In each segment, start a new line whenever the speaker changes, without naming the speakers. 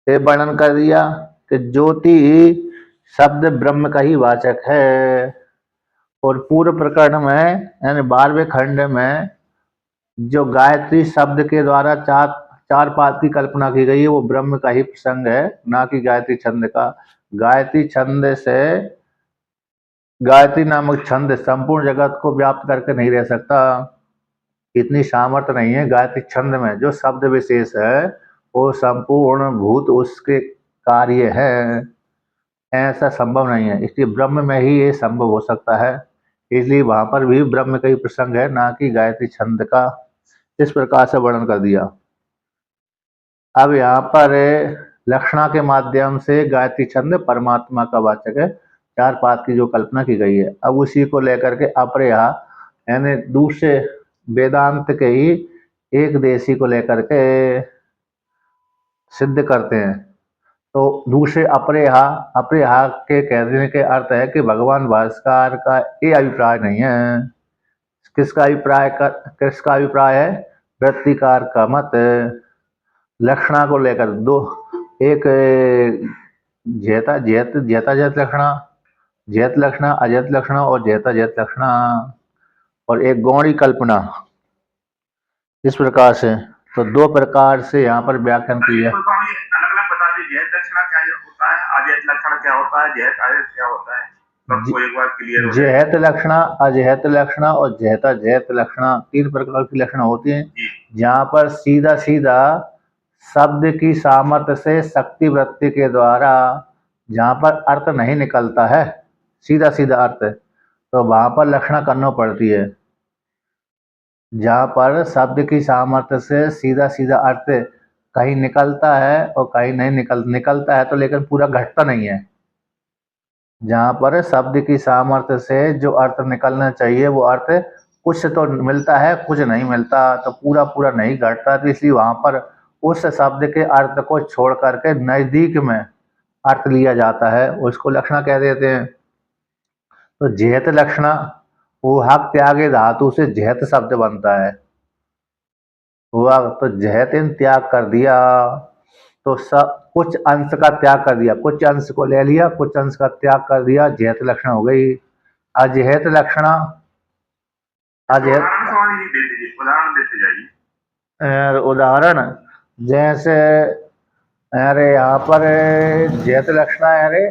ये वर्णन कर दिया कि ज्योति शब्द ब्रह्म का ही वाचक है। और पूर्व प्रकरण में यानी 12वें खंड में जो गायत्री शब्द के द्वारा चार चार पाद की कल्पना की गई है वो ब्रह्म का ही प्रसंग है, ना कि गायत्री छंद का। गायत्री छंद से गायत्री नामक छंद संपूर्ण जगत को व्याप्त करके नहीं रह सकता, इतनी सामर्थ्य नहीं है गायत्री छंद में। जो शब्द विशेष है वो संपूर्ण भूत उसके कार्य है, ऐसा संभव नहीं है। इसलिए ब्रह्म में ही ये संभव हो सकता है, इसलिए वहां पर भी ब्रह्म का ही प्रसंग है, ना कि गायत्री छंद का। इस प्रकार से वर्णन कर दिया। अब यहाँ पर लक्षणा के माध्यम से गायत्री छंद परमात्मा का वाचक है, चार पाद की जो कल्पना की गई है। अब उसी को लेकर के अपरेहा यानी दूसरे वेदांत के ही एक देशी को लेकर के सिद्ध करते हैं। तो दूसरे अपरेहा अपरेहा के कहने के अर्थ है कि भगवान भास्कर का ये अभिप्राय नहीं है। किसका अभिप्राय है? वृत्तिकार का मत। लक्षणा को लेकर दो, एक जेता जेत जेता जेत लक्षणा, जेत लक्षणा, अजेत लक्षणा और जेता जेत लक्षणा, और एक गौणी कल्पना। इस प्रकार से तो दो प्रकार से यहाँ पर व्याख्यान किया।
अलग अलग बता दीजिए, जेत लक्षणा क्या होता है, अजेत लक्षण क्या होता है, जेत अजेत क्या होता है, सबको एक बार क्लियर हो जाए।
जेहत लक्षणा, अजेहत लक्षणा और जेहता जेत लक्षणा, तीन प्रकार की लक्षणा होती हैं, जहाँ पर सीधा सीधा शब्द की सामर्थ्य से शक्ति वृत्ति के द्वारा जहाँ पर अर्थ नहीं निकलता है, सीधा सीधा अर्थ, तो वहां पर लक्षणा करना पड़ती है। जहाँ पर शब्द की सामर्थ्य से सीधा सीधा अर्थ कहीं निकलता है और कहीं नहीं निकलता है तो लेकिन पूरा घटता नहीं है। जहाँ पर शब्द की सामर्थ्य से जो अर्थ निकलना चाहिए वो अर्थ कुछ तो मिलता है, कुछ नहीं मिलता, तो पूरा पूरा नहीं घटता। तो इसलिए वहाँ पर उस शब्द के अर्थ को छोड़ करके नज़दीक में अर्थ लिया जाता है, उसको लक्षणा कह देते हैं। तो जेहत लक्षणा वो हक त्यागे धातु से जेहत शब्द बनता है, हुआ तो जेहतिन त्याग कर दिया, तो सब कुछ अंश का त्याग कर दिया, कुछ अंश को ले लिया, कुछ अंश का त्याग कर दिया, जेहत लक्षण हो गई। अजेहत लक्षणा, अजेहत
उदाहरण देते जाइए।
उदाहरण जैसे अरे यहाँ पर जेहत लक्षणा है, अरे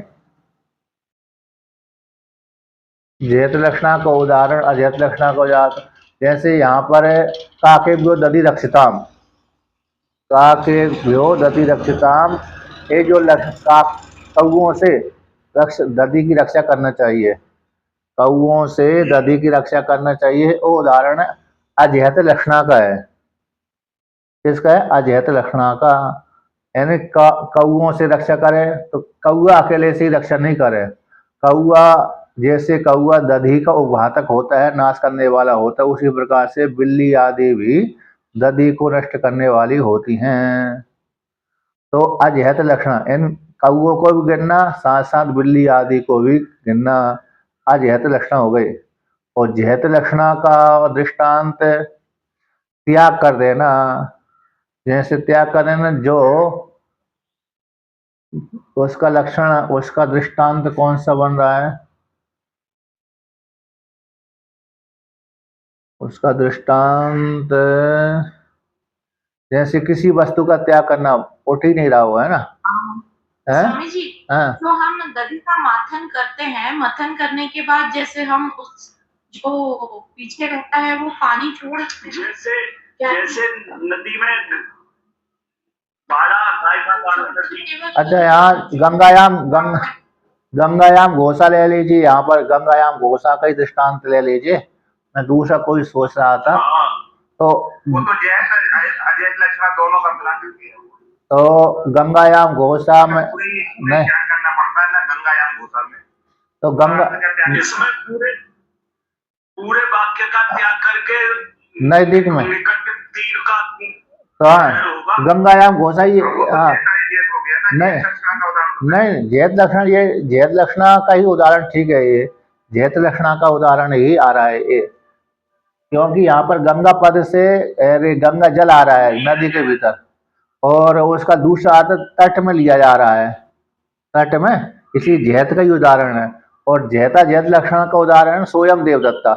जेहत लक्षणा का उदाहरण अजेहत लक्षणा का उदाहरण, जैसे यहाँ पर काके व्यो दधि रक्षिताम, काके व्यो दधि रक्षिताम, ये जो कौओं से दधि की रक्षा करना चाहिए, कौओं से दधि की रक्षा करना चाहिए, वो उदाहरण अजेहत लक्षणा का है। किसका है? अजेहत लक्षणा का। यानी कौओं से रक्षा करे तो कौआ अकेले से ही रक्षा नहीं करे। कौआ जैसे कौआ दधि का उपघातक होता है, नाश करने वाला होता है, उसी प्रकार से बिल्ली आदि भी दधि को नष्ट करने वाली होती हैं। तो अजेहत लक्षण इन कौओं को भी गिनना, साथ साथ बिल्ली आदि को भी गिनना, अजेहत लक्षण हो गए। और जेहत लक्षणा का दृष्टांत त्याग कर देना। जैसे त्याग कर देना, जो उसका लक्षण, उसका दृष्टांत कौन सा बन रहा है? उसका दृष्टांत जैसे किसी वस्तु का त्याग करना, उठ ही नहीं रहा हुआ है ना।
स्वामी जी, तो हम दधि का माथन करते हैं, मथन करने के बाद जैसे हम उस जो पीछे रहता है वो पानी छोड़,
जैसे नदी में
अच्छा, यहाँ गंगायाम घोषा ले लीजिए, यहाँ पर गंगायाम घोषा का ही दृष्टांत ले लीजिए, मैं दूसरा कोई सोच रहा था। तो
वो तो अजेहत लक्षणा दोनों का मिला करके है।
तो गंगायाम घोषा में नहीं
करना पड़ता है ना, गंगायाम घोषा में
तो गंगा
इसमें पूरे वाक्य का त्याग करके
नजदीक में
तीर का
तो हाँ, गंगायाम घोषा ये नहीं जेहत लक्षण, ये जेहत लक्षणा का ही उदाहरण ठीक है। ये जेहत लक्षणा का उदाहरण ही आ रहा है ये, क्योंकि यहाँ पर गंगा पद से गंगा जल आ रहा है नदी के भीतर, और उसका दूसरा अर्थ तट में लिया जा रहा है, तट में, इसलिए जहत का ही उदाहरण है। और जहता जहत लक्षण का उदाहरण स्वयं देवदत्ता,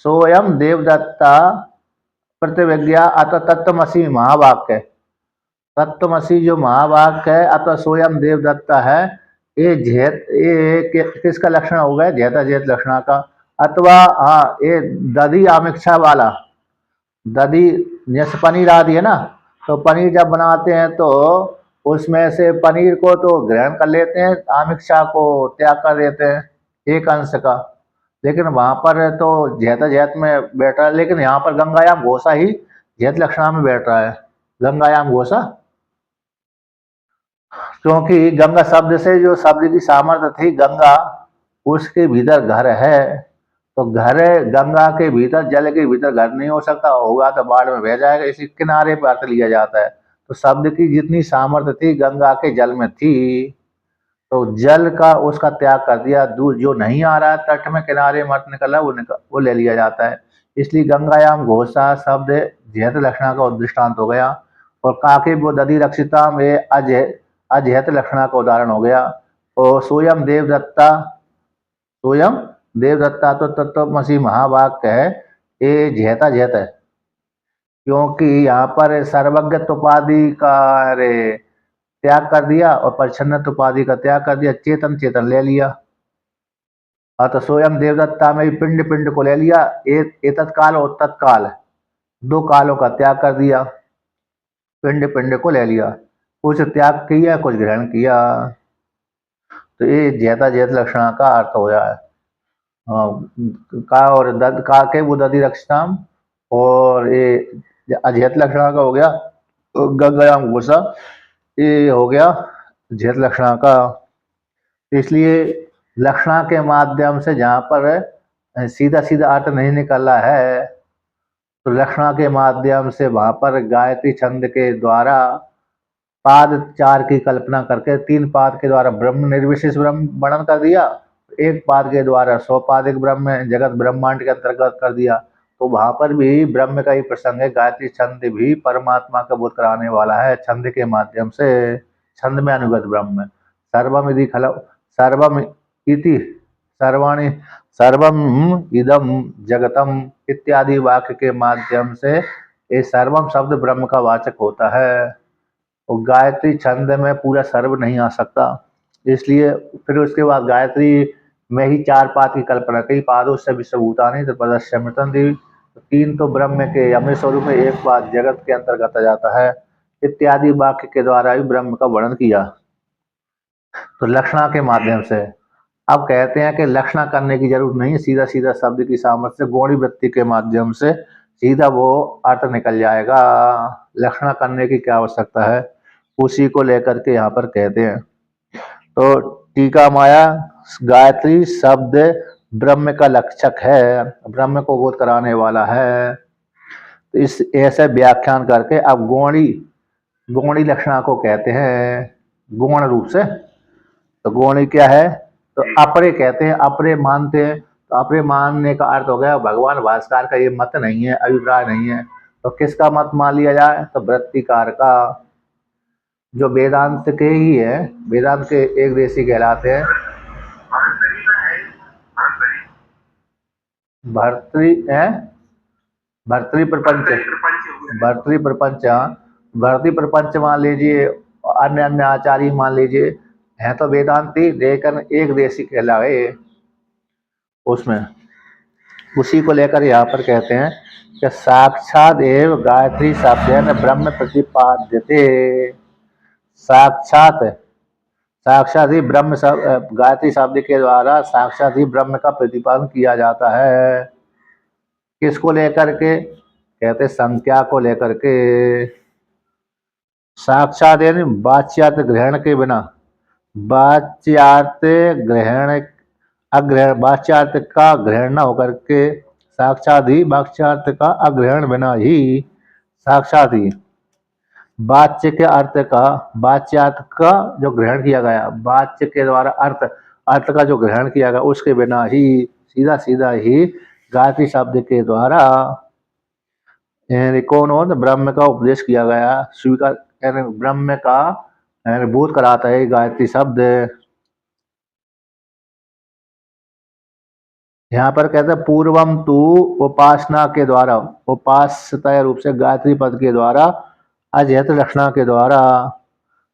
स्वयं देवदत्ता प्रतिविज्ञा अतः तत्वमसि महावाक्य, तत्वमसि जो महावाक्य है अतः स्वयं देवदत्ता है, ये जहत, ये किसका लक्षण हो गया? जहता जहत लक्षण का। अथवा हाँ, ये दधी आमिक्षा वाला, दधी जैसे पनीर आदि है ना, तो पनीर जब बनाते हैं तो उसमें से पनीर को तो ग्रहण कर लेते हैं, आमिक्षा को त्याग कर देते हैं एक अंश का, लेकिन वहां पर तो जहता जहत में बैठ रहा है, लेकिन यहाँ पर गंगायाम घोषा ही जहत लक्षणा में बैठ रहा है, गंगायाम घोषा, क्योंकि गंगा शब्द से जो शब्द की सामर्थ्य थी गंगा, उसके भीतर घर है, तो घर गंगा के भीतर, जल के भीतर घर नहीं हो सकता, होगा तो बाढ़ में बह जाएगा, इसी किनारे पर अर्थ लिया जाता है। तो शब्द की जितनी सामर्थ्य थी गंगा के जल में थी, तो जल का उसका त्याग कर दिया, दूर जो नहीं आ रहा है तट में किनारे में अर्थ निकला वो ले लिया जाता है। इसलिए गंगायाम घोषा शब्द जहत लक्षणा का दृष्टांत हो गया। और काके वो दधि रक्षिता में अजहत लक्षणा का उदाहरण हो गया। और स्वयं देवदत्ता, स्वयं देवदत्ता तो तत्वमसि महावाक्य है, ये जहता जहत है, क्योंकि यहाँ पर सर्वज्ञत्व उपाधि का त्याग कर दिया और परिच्छन्नत्व उपाधि का त्याग कर दिया, चेतन चेतन ले लिया। अतः स्वयं देवदत्ता में पिंड पिंड को ले लिया, ये तत्काल और तत्काल दो कालों का त्याग कर दिया, पिंड पिंड को ले लिया, कुछ त्याग किया कुछ ग्रहण किया, तो ये जहता जहत लक्षणा का अर्थ हो जाए। का और दद का के वो दधि रक्षताम, और ये अजहत लक्षणा का हो गया गंगायाम घोषा, ये हो गया जहत लक्षणा का। इसलिए लक्षणा के माध्यम से जहाँ पर सीधा सीधा अर्थ नहीं निकल रहा है, तो लक्षणा के माध्यम से वहाँ पर गायत्री छंद के द्वारा पाद चार की कल्पना करके 3 पाद के द्वारा ब्रह्म निर्विशेष ब्रह्म वर्णन कर दिया, एक पाद के द्वारा 100 पादिक ब्रह्म जगत ब्रह्मांड के अंतर्गत कर दिया। तो वहां पर भी ब्रह्म का ही प्रसंग है, गायत्री छंद भी परमात्मा का बोध कराने वाला है, छंद के माध्यम से, छंद में अनुगत ब्रह्म, सर्वम यदि खल सर्वम इति सर्वाणि सर्वम इदम जगतम इत्यादि वाक्य के माध्यम से ये सर्वम शब्द ब्रह्म का वाचक होता है। और गायत्री छंद में पूरा सर्व नहीं आ सकता, इसलिए फिर उसके बाद गायत्री में ही 4 पाद की कल्पना, कई पादों से विश्वभूतानि तदस्यमृतं देवी, 3 तो ब्रह्म के अमृत स्वरूप में, एक पाद जगत के अंतर्गत आ जाता है, इत्यादि वाक्य के द्वारा भी ब्रह्म का वर्णन किया, तो लक्षणा के माध्यम से। अब कहते हैं कि लक्षणा करने की जरूरत नहीं है, सीधा सीधा शब्द की सामर्थ्य से गौणी वृत्ति के माध्यम से सीधा वो अर्थ निकल जाएगा, लक्षणा करने की क्या आवश्यकता है, उसी को लेकर के यहाँ पर कहते हैं। तो टीका माया गायत्री शब्द ब्रह्म का लक्षक है, ब्रह्म को बोध कराने वाला है, तो इस ऐसे व्याख्यान करके अब गौणी लक्षणा को कहते हैं गौण रूप से। तो गौणी क्या है, तो अपरे कहते हैं, अपरे मानते हैं, तो अपरे मानने का अर्थ हो गया भगवान भास्कर का ये मत नहीं है, अभिप्राय नहीं है, तो किसका मत मान लिया जाए, तो वृत्तिकार का, जो वेदांत के ही है, वेदांत के एक देशी कहलाते हैं। भर्तृ है, भर्तृ प्रपंच, भर्तृ प्रपंच, भर्तृ प्रपंच मान लीजिए, अन्य अन्य आचार्य मान लीजिए, है तो वेदांती, लेकिन एक देशी कहलाए उसमें, उसी को लेकर यहाँ पर कहते हैं कि साक्षात एव गायत्री शब्देन ब्रह्म प्रतिपाद्यते, साक्षात साक्षात ही ब्रह्म गायत्री शब्द के द्वारा साक्षात ही ब्रह्म का प्रतिपादन किया जाता है। किसको लेकर के, कहते संख्या को लेकर के, साक्षात यानी वाच्यार्थ ग्रहण के बिना, वाच्यार्थ ग्रहण अग्रहण, वाच्यार्थ का ग्रहण न होकर के, साक्षात ही वाच्यार्थ का अग्रहण बिना ही, साक्षात ही वाच्य के अर्थ का, वाच्यार्थ का जो ग्रहण किया गया, वाच्य के द्वारा अर्थ का जो ग्रहण किया गया, उसके बिना ही सीधा सीधा ही गायत्री शब्द के द्वारा यानी कौन हो, तो ब्रह्म का उपदेश किया गया, स्वीकार यानी ब्रह्म का यानी बोध कराता है गायत्री शब्द। यहाँ पर कहते हैं पूर्वम तू उपासना के द्वारा, उपास्यता रूप से गायत्री पद के द्वारा, अजहत लक्षणा के द्वारा,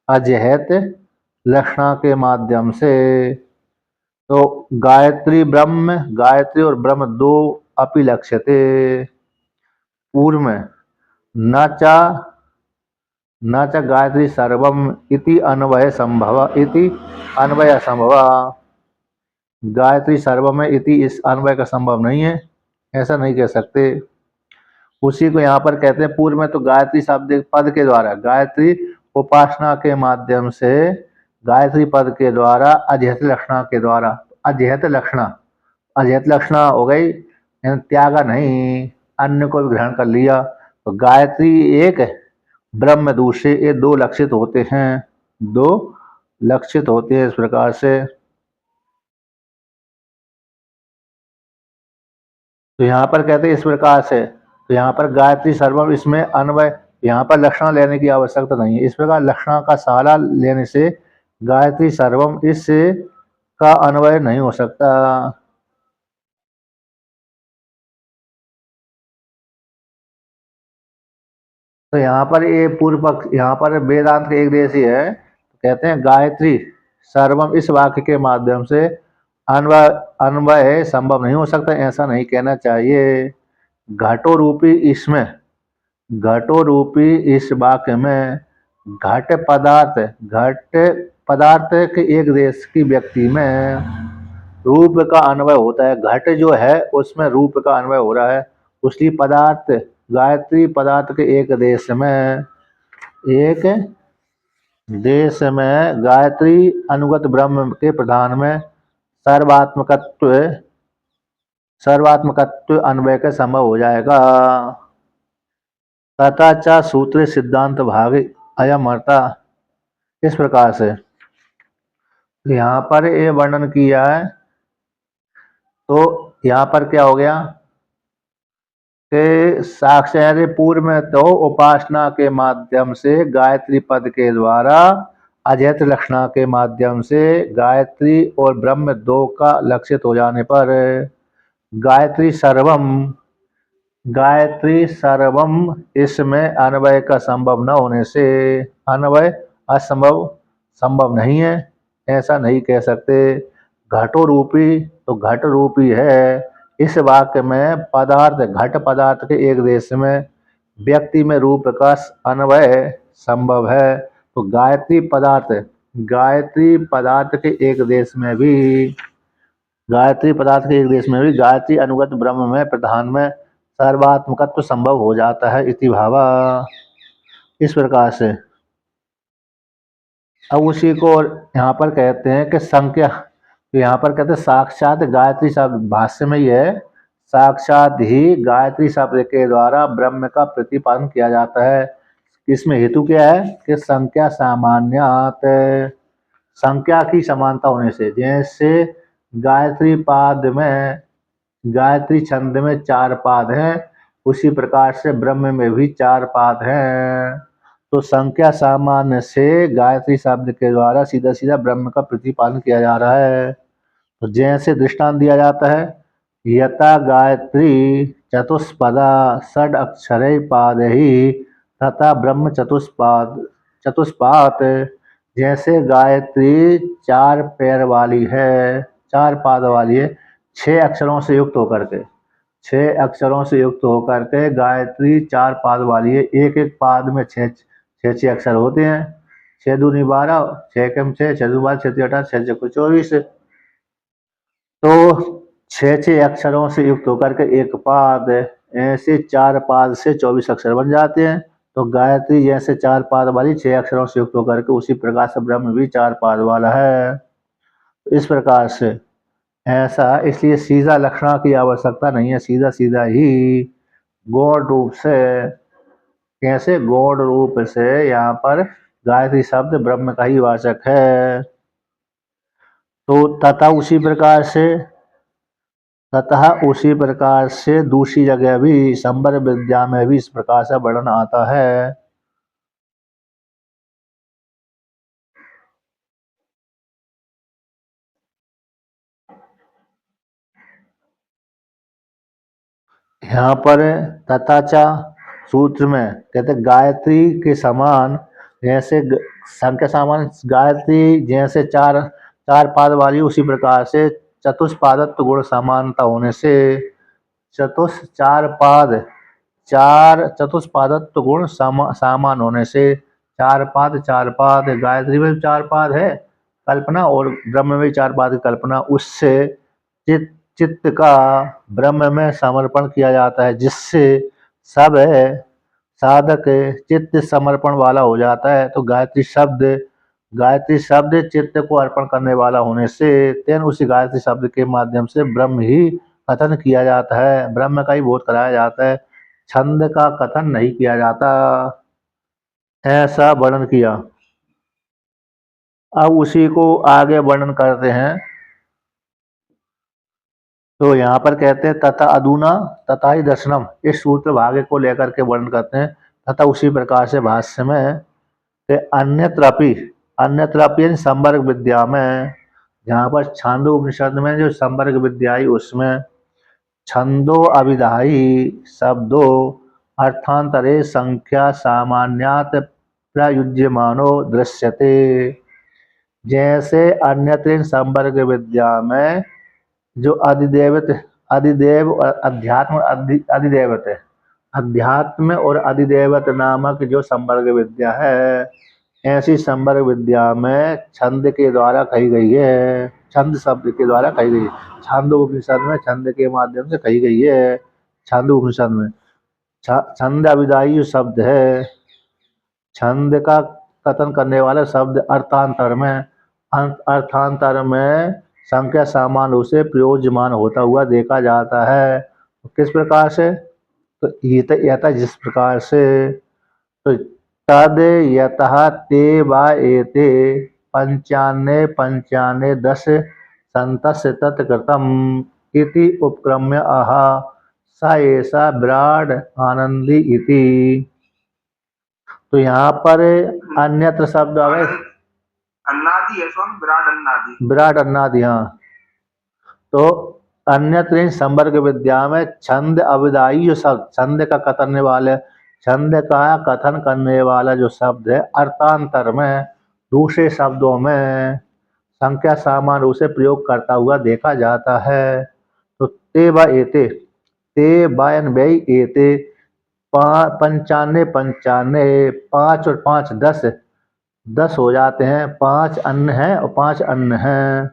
अजहत लक्षणा के माध्यम से। तो गायत्री ब्रह्म, गायत्री और ब्रह्म दो अपि लक्ष्यते पूर्व में, न चा न च गायत्री सर्वम इति अन्वय संभव, इति अन्वय संभव, गायत्री सर्वम है इति इस अन्वय का संभव नहीं है, ऐसा नहीं कह सकते। उसी को यहाँ पर कहते हैं पूर्व में तो गायत्री शब्द पद के द्वारा, गायत्री उपासना के माध्यम से, गायत्री पद के द्वारा, अजहत लक्षणा के द्वारा, अजहत लक्षणा, अजहत लक्षणा हो गई यानी त्यागा नहीं, अन्य को भी ग्रहण कर लिया। तो गायत्री एक, ब्रह्म दूसरे, ये दो लक्षित होते हैं, दो लक्षित होते हैं इस प्रकार से। तो यहाँ पर कहते हैं इस प्रकार से, तो यहाँ पर गायत्री सर्वम, इसमें अन्वय, यहाँ पर लक्षण लेने की आवश्यकता नहीं है। इस प्रकार लक्षण का सहारा लेने से गायत्री सर्वम इस का अन्वय नहीं हो सकता। तो यहाँ पर ये पूर्व पक्ष, यहाँ पर वेदांत के एक देशी है, कहते हैं गायत्री सर्वम इस वाक्य के माध्यम से अन्वय अन्वय संभव नहीं हो सकता, ऐसा नहीं कहना चाहिए। घटो रूपी इसमें, घटो रूपी इस वाक्य में घट पदार्थ, घट पदार्थ के एक देश की व्यक्ति में रूप का अन्वय होता है। घट जो है उसमें रूप का अन्वय हो रहा है, उसकी पदार्थ, गायत्री पदार्थ के एक देश में, एक देश में गायत्री अनुगत ब्रह्म के प्रधान में सर्वात्मकत्व, सर्वात्मकत्व अन्वय का संभव हो जाएगा। तथा च सूत्र सिद्धांत भाग अयम अर्था, इस प्रकार से यहाँ पर ये वर्णन किया है। तो यहाँ पर क्या हो गया कि साक्षात पूर्व में तो उपासना के माध्यम से गायत्री पद के द्वारा, अजहत लक्षणा के माध्यम से गायत्री और ब्रह्म दो का लक्षित हो जाने पर गायत्री सर्वम, गायत्री सर्वम इसमें अन्वय का संभव न होने से, अन्वय असंभव, संभव नहीं है, ऐसा नहीं कह सकते। घटो रूपी, तो घट रूपी है इस वाक्य में पदार्थ, घट पदार्थ के एक देश में व्यक्ति में रूप का अन्वय संभव है। तो गायत्री पदार्थ, गायत्री पदार्थ के एक देश में भी, गायत्री पदार्थ के एक देश में भी गायत्री अनुगत ब्रह्म में प्रधान में सर्वात्मकत्व संभव हो जाता है, इति भावा, इस प्रकार से। अब उसी को यहाँ पर कहते हैं कि संख्या, तो यहाँ पर कहते हैं साक्षात गायत्री शब्द, भाष्य में ही है, साक्षात ही गायत्री शब्द के द्वारा ब्रह्म का प्रतिपादन किया जाता है। इसमें हेतु क्या है कि संख्या सामान्यात, संख्या की समानता होने से, जैसे गायत्री पाद में, गायत्री छंद में 4 पाद हैं, उसी प्रकार से ब्रह्म में भी 4 पाद हैं। तो संख्या सामान्य से गायत्री शब्द के द्वारा सीधा सीधा ब्रह्म का प्रतिपादन किया जा रहा है। तो जैसे दृष्टांत दिया जाता है, यथा गायत्री चतुष्पदा षड अक्षरे पाद ही तथा ब्रह्म चतुष्पाद, जैसे गायत्री 4 पैर वाली है, 4 पाद वाली है, 6 अक्षरों से युक्त होकर के, 6 अक्षरों से युक्त होकर के गायत्री 4 पाद वाली है। एक एक पाद में 6 अक्षर होते हैं, 6 दूनी 12, 6 कम 6, 6 2 12, 6 3 18, 6 6 24। तो 6 अक्षरों से युक्त होकर के एक पाद, ऐसे 4 पाद से 24 अक्षर बन जाते हैं। तो गायत्री जैसे 4 पाद वाली 6 अक्षरों से युक्त होकर के, उसी प्रकार से ब्रह्म भी 4 पाद वाला है। इस प्रकार से ऐसा, इसलिए सीधा लक्षणा की आवश्यकता नहीं है, सीधा सीधा ही गौण रूप से, कैसे गौण रूप से यहाँ पर गायत्री शब्द ब्रह्म का ही वाचक है। तो तथा उसी प्रकार से ततः उसी प्रकार से दूसरी जगह भी संबर विद्या में भी इस प्रकार से वर्णन आता है। यहाँ पर तथाचा सूत्र में कहते गायत्री के समान, जैसे संख्या समान गायत्री जैसे चार चार पाद वाली, उसी प्रकार से चतुष्पादत्व गुण समानता होने से चार पाद, चार चतुष्पादत्व गुण समान होने से चार पाद गायत्री में भी चार पाद है कल्पना और ब्रह्म में भी चार पाद की कल्पना, उससे चित्त का ब्रह्म में समर्पण किया जाता है, जिससे सब साधक चित्त समर्पण वाला हो जाता है। तो गायत्री शब्द चित्त को अर्पण करने वाला होने से तेन उसी गायत्री शब्द के माध्यम से ब्रह्म ही कथन किया जाता है, ब्रह्म का ही बोध कराया जाता है, छंद का कथन नहीं किया जाता, ऐसा वर्णन किया। अब उसी को आगे वर्णन करते हैं। तो यहाँ पर कहते हैं तथा अधुना तथा ही दर्शनम, इस सूत्र भाग्य को लेकर के वर्णन करते हैं। तथा उसी प्रकार से भाष्य में अन्यत्रापि संवर्ग विद्या में, जहाँ पर छांदो उपनिषद में जो संवर्ग विद्या आई उसमें छंदो अभिधायी शब्दों अर्थांतरे संख्या सामान्यात प्रयुज्यमानो दृश्यते। जैसे अन्यत्र संवर्ग विद्या में जो अधिदेव और अध्यात्म अधिदेवत है, अध्यात्म और अधिदेवत नामक जो संवर्ग विद्या है, ऐसी संवर्ग विद्या में छंद के द्वारा कही गई है, छंद शब्द के द्वारा कही गई है। छांदोपनिषद में छंद के माध्यम से कही गई है। छांदोपनिषद में छंद अभिधायी जो शब्द है, छंद का कथन करने वाला शब्द अर्थांतर में संख्या सामान उसे प्रयोज्यमान होता हुआ देखा जाता है। तो किस प्रकार से? तो यथा जिस प्रकार से, तो तद यतः ते वा एते पंचान्ने पंचान्ने दश संतस्य तत्कृतम इति उपक्रम्य आहा सा ऐसा विराट आनंदी इति। तो यहाँ पर अन्यत्र शब्द आ गए
अन्नादि
विराट अन्नादि। हाँ, तो अन्यत्र संवर्ग विद्या में छंद अभिधायी जो शब्द, छंद का कथन वाले, छंद का कथन करने वाला जो शब्द है, अर्थांतर में दूसरे शब्दों में संख्या सामान रूप से प्रयोग करता हुआ देखा जाता है। तो ते व एते, ते बायन व्यय एते पंचान्ने पंचान्ने, पाँच और पाँच 10 हो जाते हैं, 5 अन्न हैं और 5 अन्न हैं।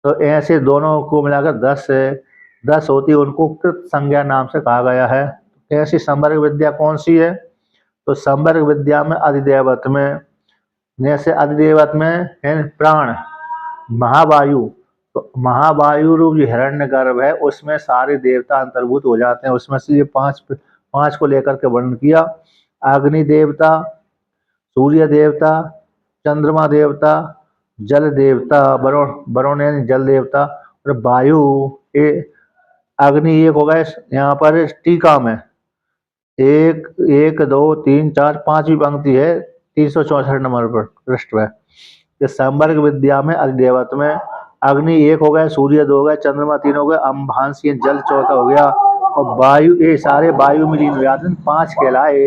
तो ऐसे दोनों को मिलाकर 10 होती, उनको कृत संज्ञा नाम से कहा गया है। ऐसी संवर्ग विद्या कौन सी है? तो संवर्ग विद्या में अधिदेवत में, जैसे अधिदेवत में है प्राण, महावायु, तो महावायु रूप जो हिरण्यगर्भ है उसमें सारे देवता अंतर्भूत हो जाते हैं। उसमें से ये पांच को लेकर के वर्णन किया। अग्नि देवता, सूर्य देवता, चंद्रमा देवता, जल देवता, वरुण यानी जल देवता, और वायु। अग्नि एक हो गए यहाँ पर टीका में, 1 1 2 3 4 5वीं पंक्ति है 364 नंबर पर पृष्ठ में। संवर्ग विद्या में अधिदेवत में अग्नि 1 हो गए, सूर्य 2 हो गए, चंद्रमा 3 हो गए, अम्भांसी जल 4 हो गया, और वायु, ये सारे वायु में लीन हो जाते हैं, 5 कहलाए।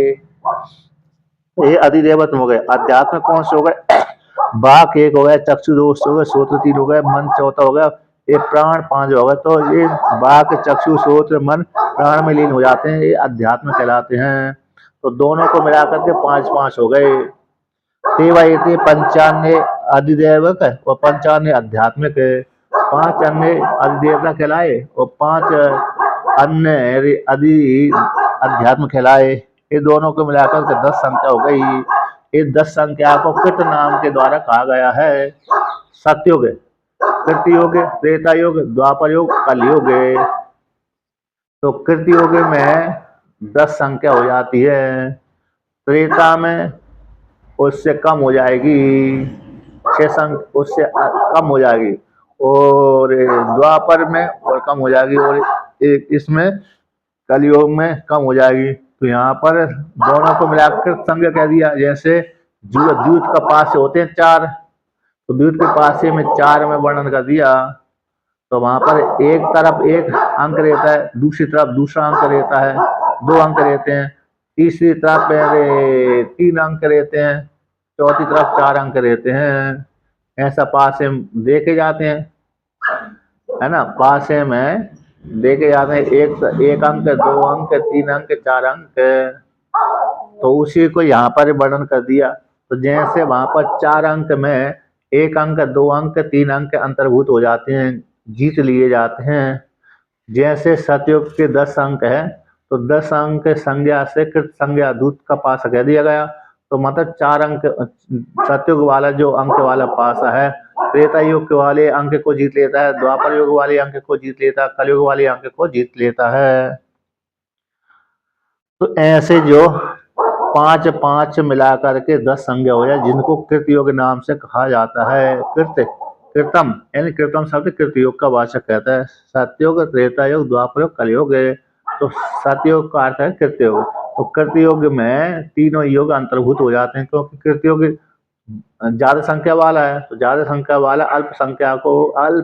ये अधिदेवत हो गए। अध्यात्म कौन से हो गए? बाक 1 हो गए, चक्षु 2 हो गए, श्रोत्र 3 हो गए, मन 4 हो गया, ये प्राण 5 हो गए। तो ये बाक, चक्षु, श्रोत्र, मन प्राण में लीन हो जाते हैं, ये अध्यात्म कहलाते हैं। तो दोनों को मिलाकर के 5 हो गए। ते पंचान्य अधिदेवक और पंचान्य आध्यात्मिक, 5 अन्य अधिदेवता कहलाए और 5 अन्य अध्यात्म कहलाए। ये दोनों को मिलाकर के 10 संख्या हो गई। ये 10 संख्या को कृत नाम के द्वारा कहा गया है। सत्युग, कृतयुग, त्रेता युग, द्वापर युग, कलयुग। तो कृतयुग में 10 संख्या हो जाती है, त्रेता में उससे कम हो जाएगी, 6 संख्या उससे कम हो जाएगी, और द्वापर में और कम हो जाएगी, और एक इसमें कलयुग में कम हो जाएगी। तो यहाँ पर दोनों को मिलाकर संज्ञा कह दिया। जैसे द्यूत का पास होते हैं 4, तो द्यूत के पासे में 4 में वर्णन कर दिया। तो वहां पर एक तरफ एक अंक रहता है, दूसरी तरफ दूसरा अंक रहता है, 2 अंक रहते हैं, तीसरी तरफ 3 अंक रहते हैं, चौथी तरफ 4 अंक रहते हैं। ऐसा पासे देखे जाते हैं, है ना। पासे में देखे जाते हैं, एक अंक, 2 अंक, 3 अंक, 4 अंक। तो उसी को यहाँ पर वर्णन कर दिया। तो जैसे वहां पर 4 अंक में 1 अंक, 2 अंक, 3 अंक अंतर्भूत हो जाते हैं, जीत लिए जाते हैं। जैसे सतयुग के 10 अंक है, तो 10 अंक संज्ञा से कृत संज्ञा दूत का पासा कह दिया गया। तो मतलब 4 अंक सतयुग वाला जो अंक वाला पासा है, त्रेता युग वाले अंक को जीत लेता है, द्वापर युग वाले अंक को जीत लेता है, कलयुग वाले अंक को जीत लेता है। तो ऐसे जो 5 मिला करके 10 संज्ञा हो जाए, जिनको कृत योग नाम से कहा जाता है। कृतम यानी कृतम शब्द कृत योग का वाचक कहता है। सतयुग, त्रेता युग, द्वापर युग, कलयुग। तो सतयुग का अर्थ है कृत योग। तो कृत योग में तीनों योग अंतर्भूत हो जाते हैं, क्योंकि कृत योग ज्यादा संख्या वाला है। तो ज्यादा संख्या वाला अल्प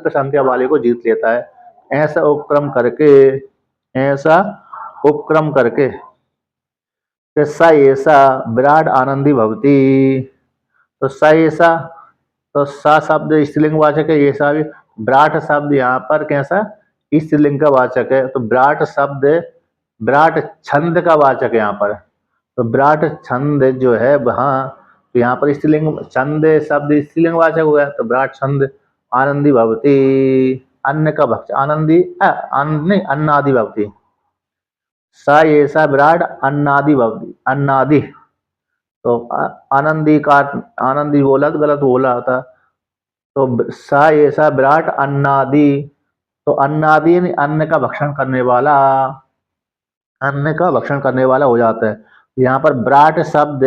संख्या वाले को जीत लेता है। ऐसा उपक्रम करके स ऐसा विराट आनंदी भवती। तो स ऐसा, तो सा शब्द स्त्रीलिंग वाचक है, ऐसा भी। विराट शब्द यहाँ पर कैसा स्त्रीलिंग का वाचक है। तो विराट शब्द विराट छंद का वाचक है यहाँ पर। तो विराट छंद जो है वहाँ, तो यहाँ पर स्त्रीलिंग छंद शब्द स्त्रीलिंग वाचक हो गया। तो विराट छंद आनंदी भवती, अन्न का भक्ष, आनंदी आनंद नहीं, अन्नादि भवती। सा ऐसा विराट अन्नादि भवती, अन्नादि। तो आनंदी का आनंदी बोला तो गलत बोला था। तो सा ऐसा विराट अन्नादि। तो अन्नादि यानी अन्न का भक्षण करने वाला, अन्न का भक्षण करने वाला हो जाता है। यहाँ पर विराट शब्द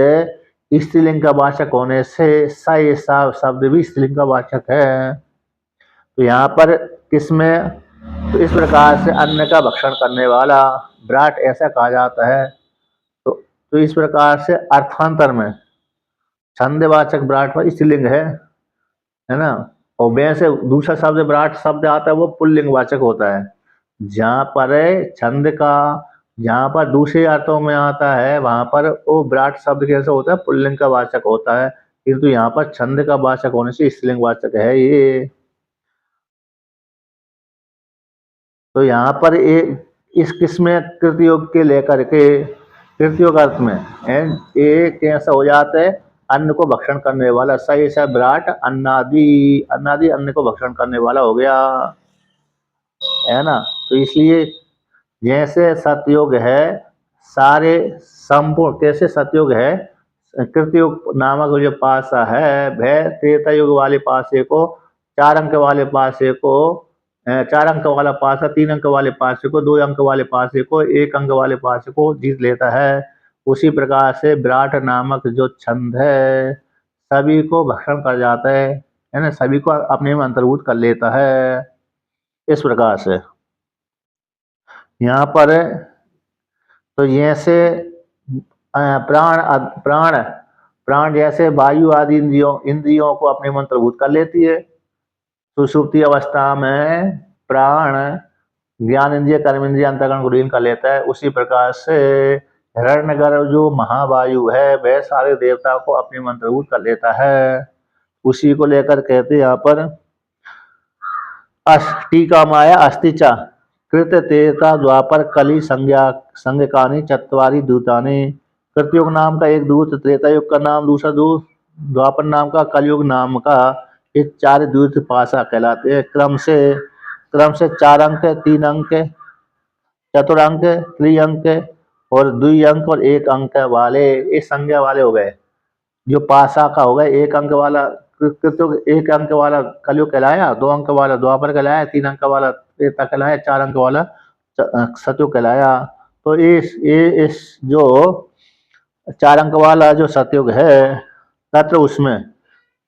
स्त्रीलिंग का वाचक होने से सा ऐसा शब्द भी स्त्रीलिंग का वाचक है। तो यहाँ पर किसमें, तो इस प्रकार से अन्न का भक्षण करने वाला विराट ऐसा कहा जाता है। तो इस प्रकार से अर्थांतर में छंदवाचक विराट पर स्त्रीलिंग है ना। और वैसे दूसरा शब्द विराट शब्द आता है, वो पुल्लिंग वाचक होता है। जहाँ पर छंद का, जहाँ पर दूसरे अर्थों में आता है, वहां पर वो विराट शब्द कैसे होता है, पुल्लिंग का वाचक होता है। किंतु यहाँ पर छंद का वाचक होने से स्त्रीलिंग वाचक है ये। तो यहाँ पर इस किस्म कृतयोग के लेकर के कृतयोग अर्थ में ये कैसा हो जाता है, अन्न को भक्षण करने वाला। सही सा विराट अन्नादि, अन्नादि अन्न को भक्षण करने वाला हो गया, है ना। तो इसलिए जैसे सतयुग है सारे संपूर्ण, कैसे सतयुग है कृतयुग नामक जो पासा है वह त्रेता युग वाले पासे को, 4 अंक वाले पासे को, 4 अंक वाला पासा 3 अंक वाले पासे को, 2 अंक वाले पासे को, 1 अंक वाले पासे को जीत लेता है। उसी प्रकार से विराट नामक जो छंद है सभी को भक्षण कर जाता है ना, सभी को अपने में अंतर्भूत कर लेता है। इस प्रकार से यहाँ पर तो जैसे प्राण प्राण प्राण जैसे वायु आदि इंद्रियों को अपने में अंतर्भूत कर लेती है। सुषुप्ति अवस्था में प्राण ज्ञान इंद्रिय, कर्म इंद्रिय, अंतःकरण को लीन कर लेता है। उसी प्रकार से हिरण्यगर्भ जो महावायु है वह सारे देवता को अपने में अंतर्भूत कर लेता है। उसी को लेकर कहते यहाँ पर टीका माया अस्तिचा कृत तेता द्वापर कली संज्ञकानि चत्वारि दूतानि। कृतयुग नाम का एक दूत, त्रेता युग का नाम दूसरा दूत, द्वापर नाम का, कलयुग नाम का, ये 4 दूत पासा कहलाते हैं। क्रम से 4 अंक, 3 अंक, चतुरंक, त्रिअंक और 2 अंक और 1 अंक वाले, ये संज्ञा वाले हो गए। जो पासा का हो गया 1 अंक वाला कृतयुग, 1 अंक वाला कलयुग कहलाया, 2 अंक वाला द्वापर कहलाया, 3 अंक वाला त्रेता कहलाया, 4 अंक वाला सतयुग कहलाया। तो इस जो 4 अंक वाला जो सतयुग है तत्र उसमें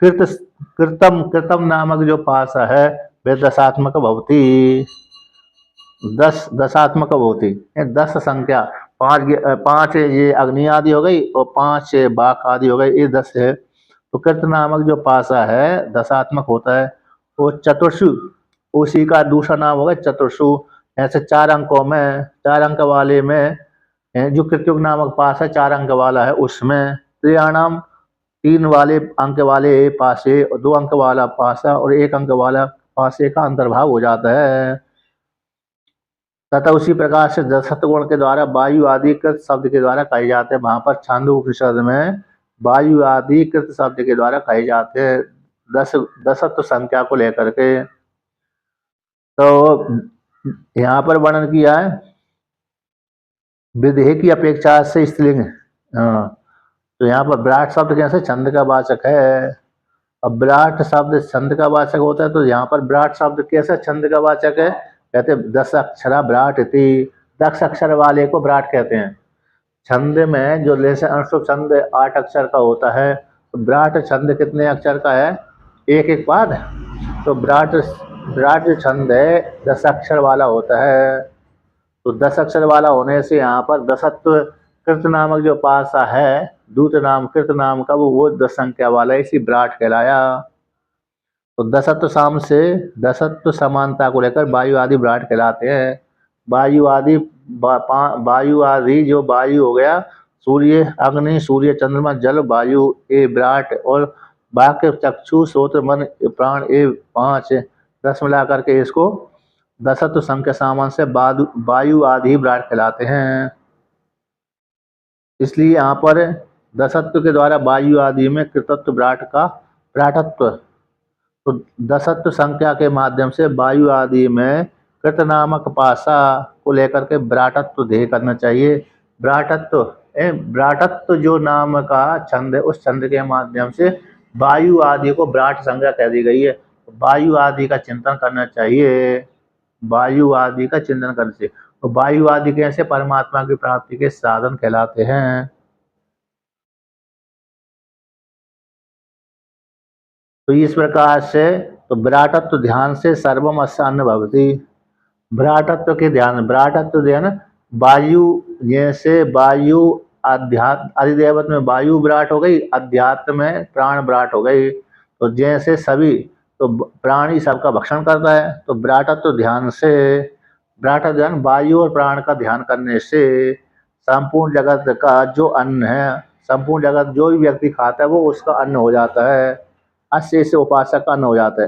कृतम नामक जो पासा है वे दशात्मक भवती, 10 भवती, 10 संख्या, 5 ये अग्नि आदि हो गई और 5 बाक आदि हो गई, ये 10 है। तो कृत नामक जो पासा है दशात्मक होता है। वो चतुर्षु, उसी का दूसरा नाम होगा चतुर्षु। ऐसे 4 अंकों में, 4 अंक वाले में जो कृत्युग नामक पास है 4 अंक वाला है, उसमें त्रियाणाम 3 वाले अंक वाले पासे और 2 अंक वाला पासा और 1 अंक वाला पासे का अंतर्भाव हो जाता है। तथा उसी प्रकार से दशत्वगुण के द्वारा वायु आदि कृत शब्द के द्वारा कहे जाते हैं। वहां पर छांदोग्य उपनिषद में वायु आदि कृत शब्द के द्वारा कहे जाते हैं, दशत्व संख्या को लेकर के। तो यहाँ पर वर्णन किया है विदेह की अपेक्षा से स्त्रीलिंग। तो यहाँ पर विराट शब्द कैसे छंद का वाचक है। अब विराट शब्द छंद का वाचक होता है, तो यहाँ पर विराट शब्द कैसे छंद का वाचक है। कहते 10 अक्षरा विराट इति, 10 अक्षर वाले को विराट कहते हैं। छंद में जो जैसे अनुष्टुप छंद 8 अक्षर का होता है, तो विराट छंद कितने अक्षर का है, 1 पाद। तो विराट जो छंद है 10 अक्षर वाला होता है। तो 10 अक्षर वाला होने से यहाँ पर दशत्व कृत नामक जो पासा है, दूत नाम कृत नाम का, वो 10 संख्या वाला है, इसी विराट कहलाया। तो दशत्व साम से दशत्व समानता को लेकर वायु आदि विराट कहलाते हैं। वायु आदि जो वायु हो गया, सूर्य अग्नि सूर्य चंद्रमा जल वायु ए विराट, और बाक्य चक्षु श्रोत्र मन प्राण ए 5, 10 मिला करके इसको दशत्व संख्या सामान से वायु आदि विराट कहलाते हैं। इसलिए यहाँ पर दशत्व के द्वारा वायु आदि में कृतत्व विराट का विराटत्व। तो दशत्व संख्या के माध्यम से वायु आदि में कृत नामक पासा को लेकर के विराटत्व ध्येय करना चाहिए। विराटत्व जो नाम का छंद है, उस छंद के माध्यम से वायु आदि को विराट संज्ञा कह दी गई है। वायु आदि का चिंतन करना चाहिए, वायु आदि का चिंतन करने से। तो वायु आदि कैसे परमात्मा की प्राप्ति के साधन कहलाते हैं। तो इस प्रकार से तो विराटत्व ध्यान से सर्वम अन्न भवति। विराटत्व के ध्यान, विराटत्व ध्यान वायु, जैसे वायु अध्यात्म अधिदेवत में वायु विराट हो गई, अध्यात्म में प्राण विराट हो गई। तो जैसे सभी तो प्राणी सबका भक्षण करता है, तो विराटत्व ध्यान से, विराट ध्यान वायु और प्राण का ध्यान करने से संपूर्ण जगत का जो अन्न है, संपूर्ण जगत जो भी व्यक्ति खाता है वो उसका अन्न हो जाता है। अस्य से उपासक का अन्न हो जाता है।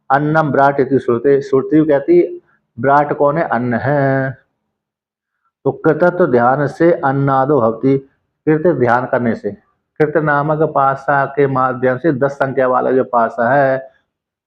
अन्नम विराट इति श्रुति, श्रुति कहती विराट कौन है, अन्न है। तो कृतत्व ध्यान से अन्नादो भवति, कृत ध्यान करने से, कृत नामक पासा के माध्यम से 10 संख्या वाला जो पासा है,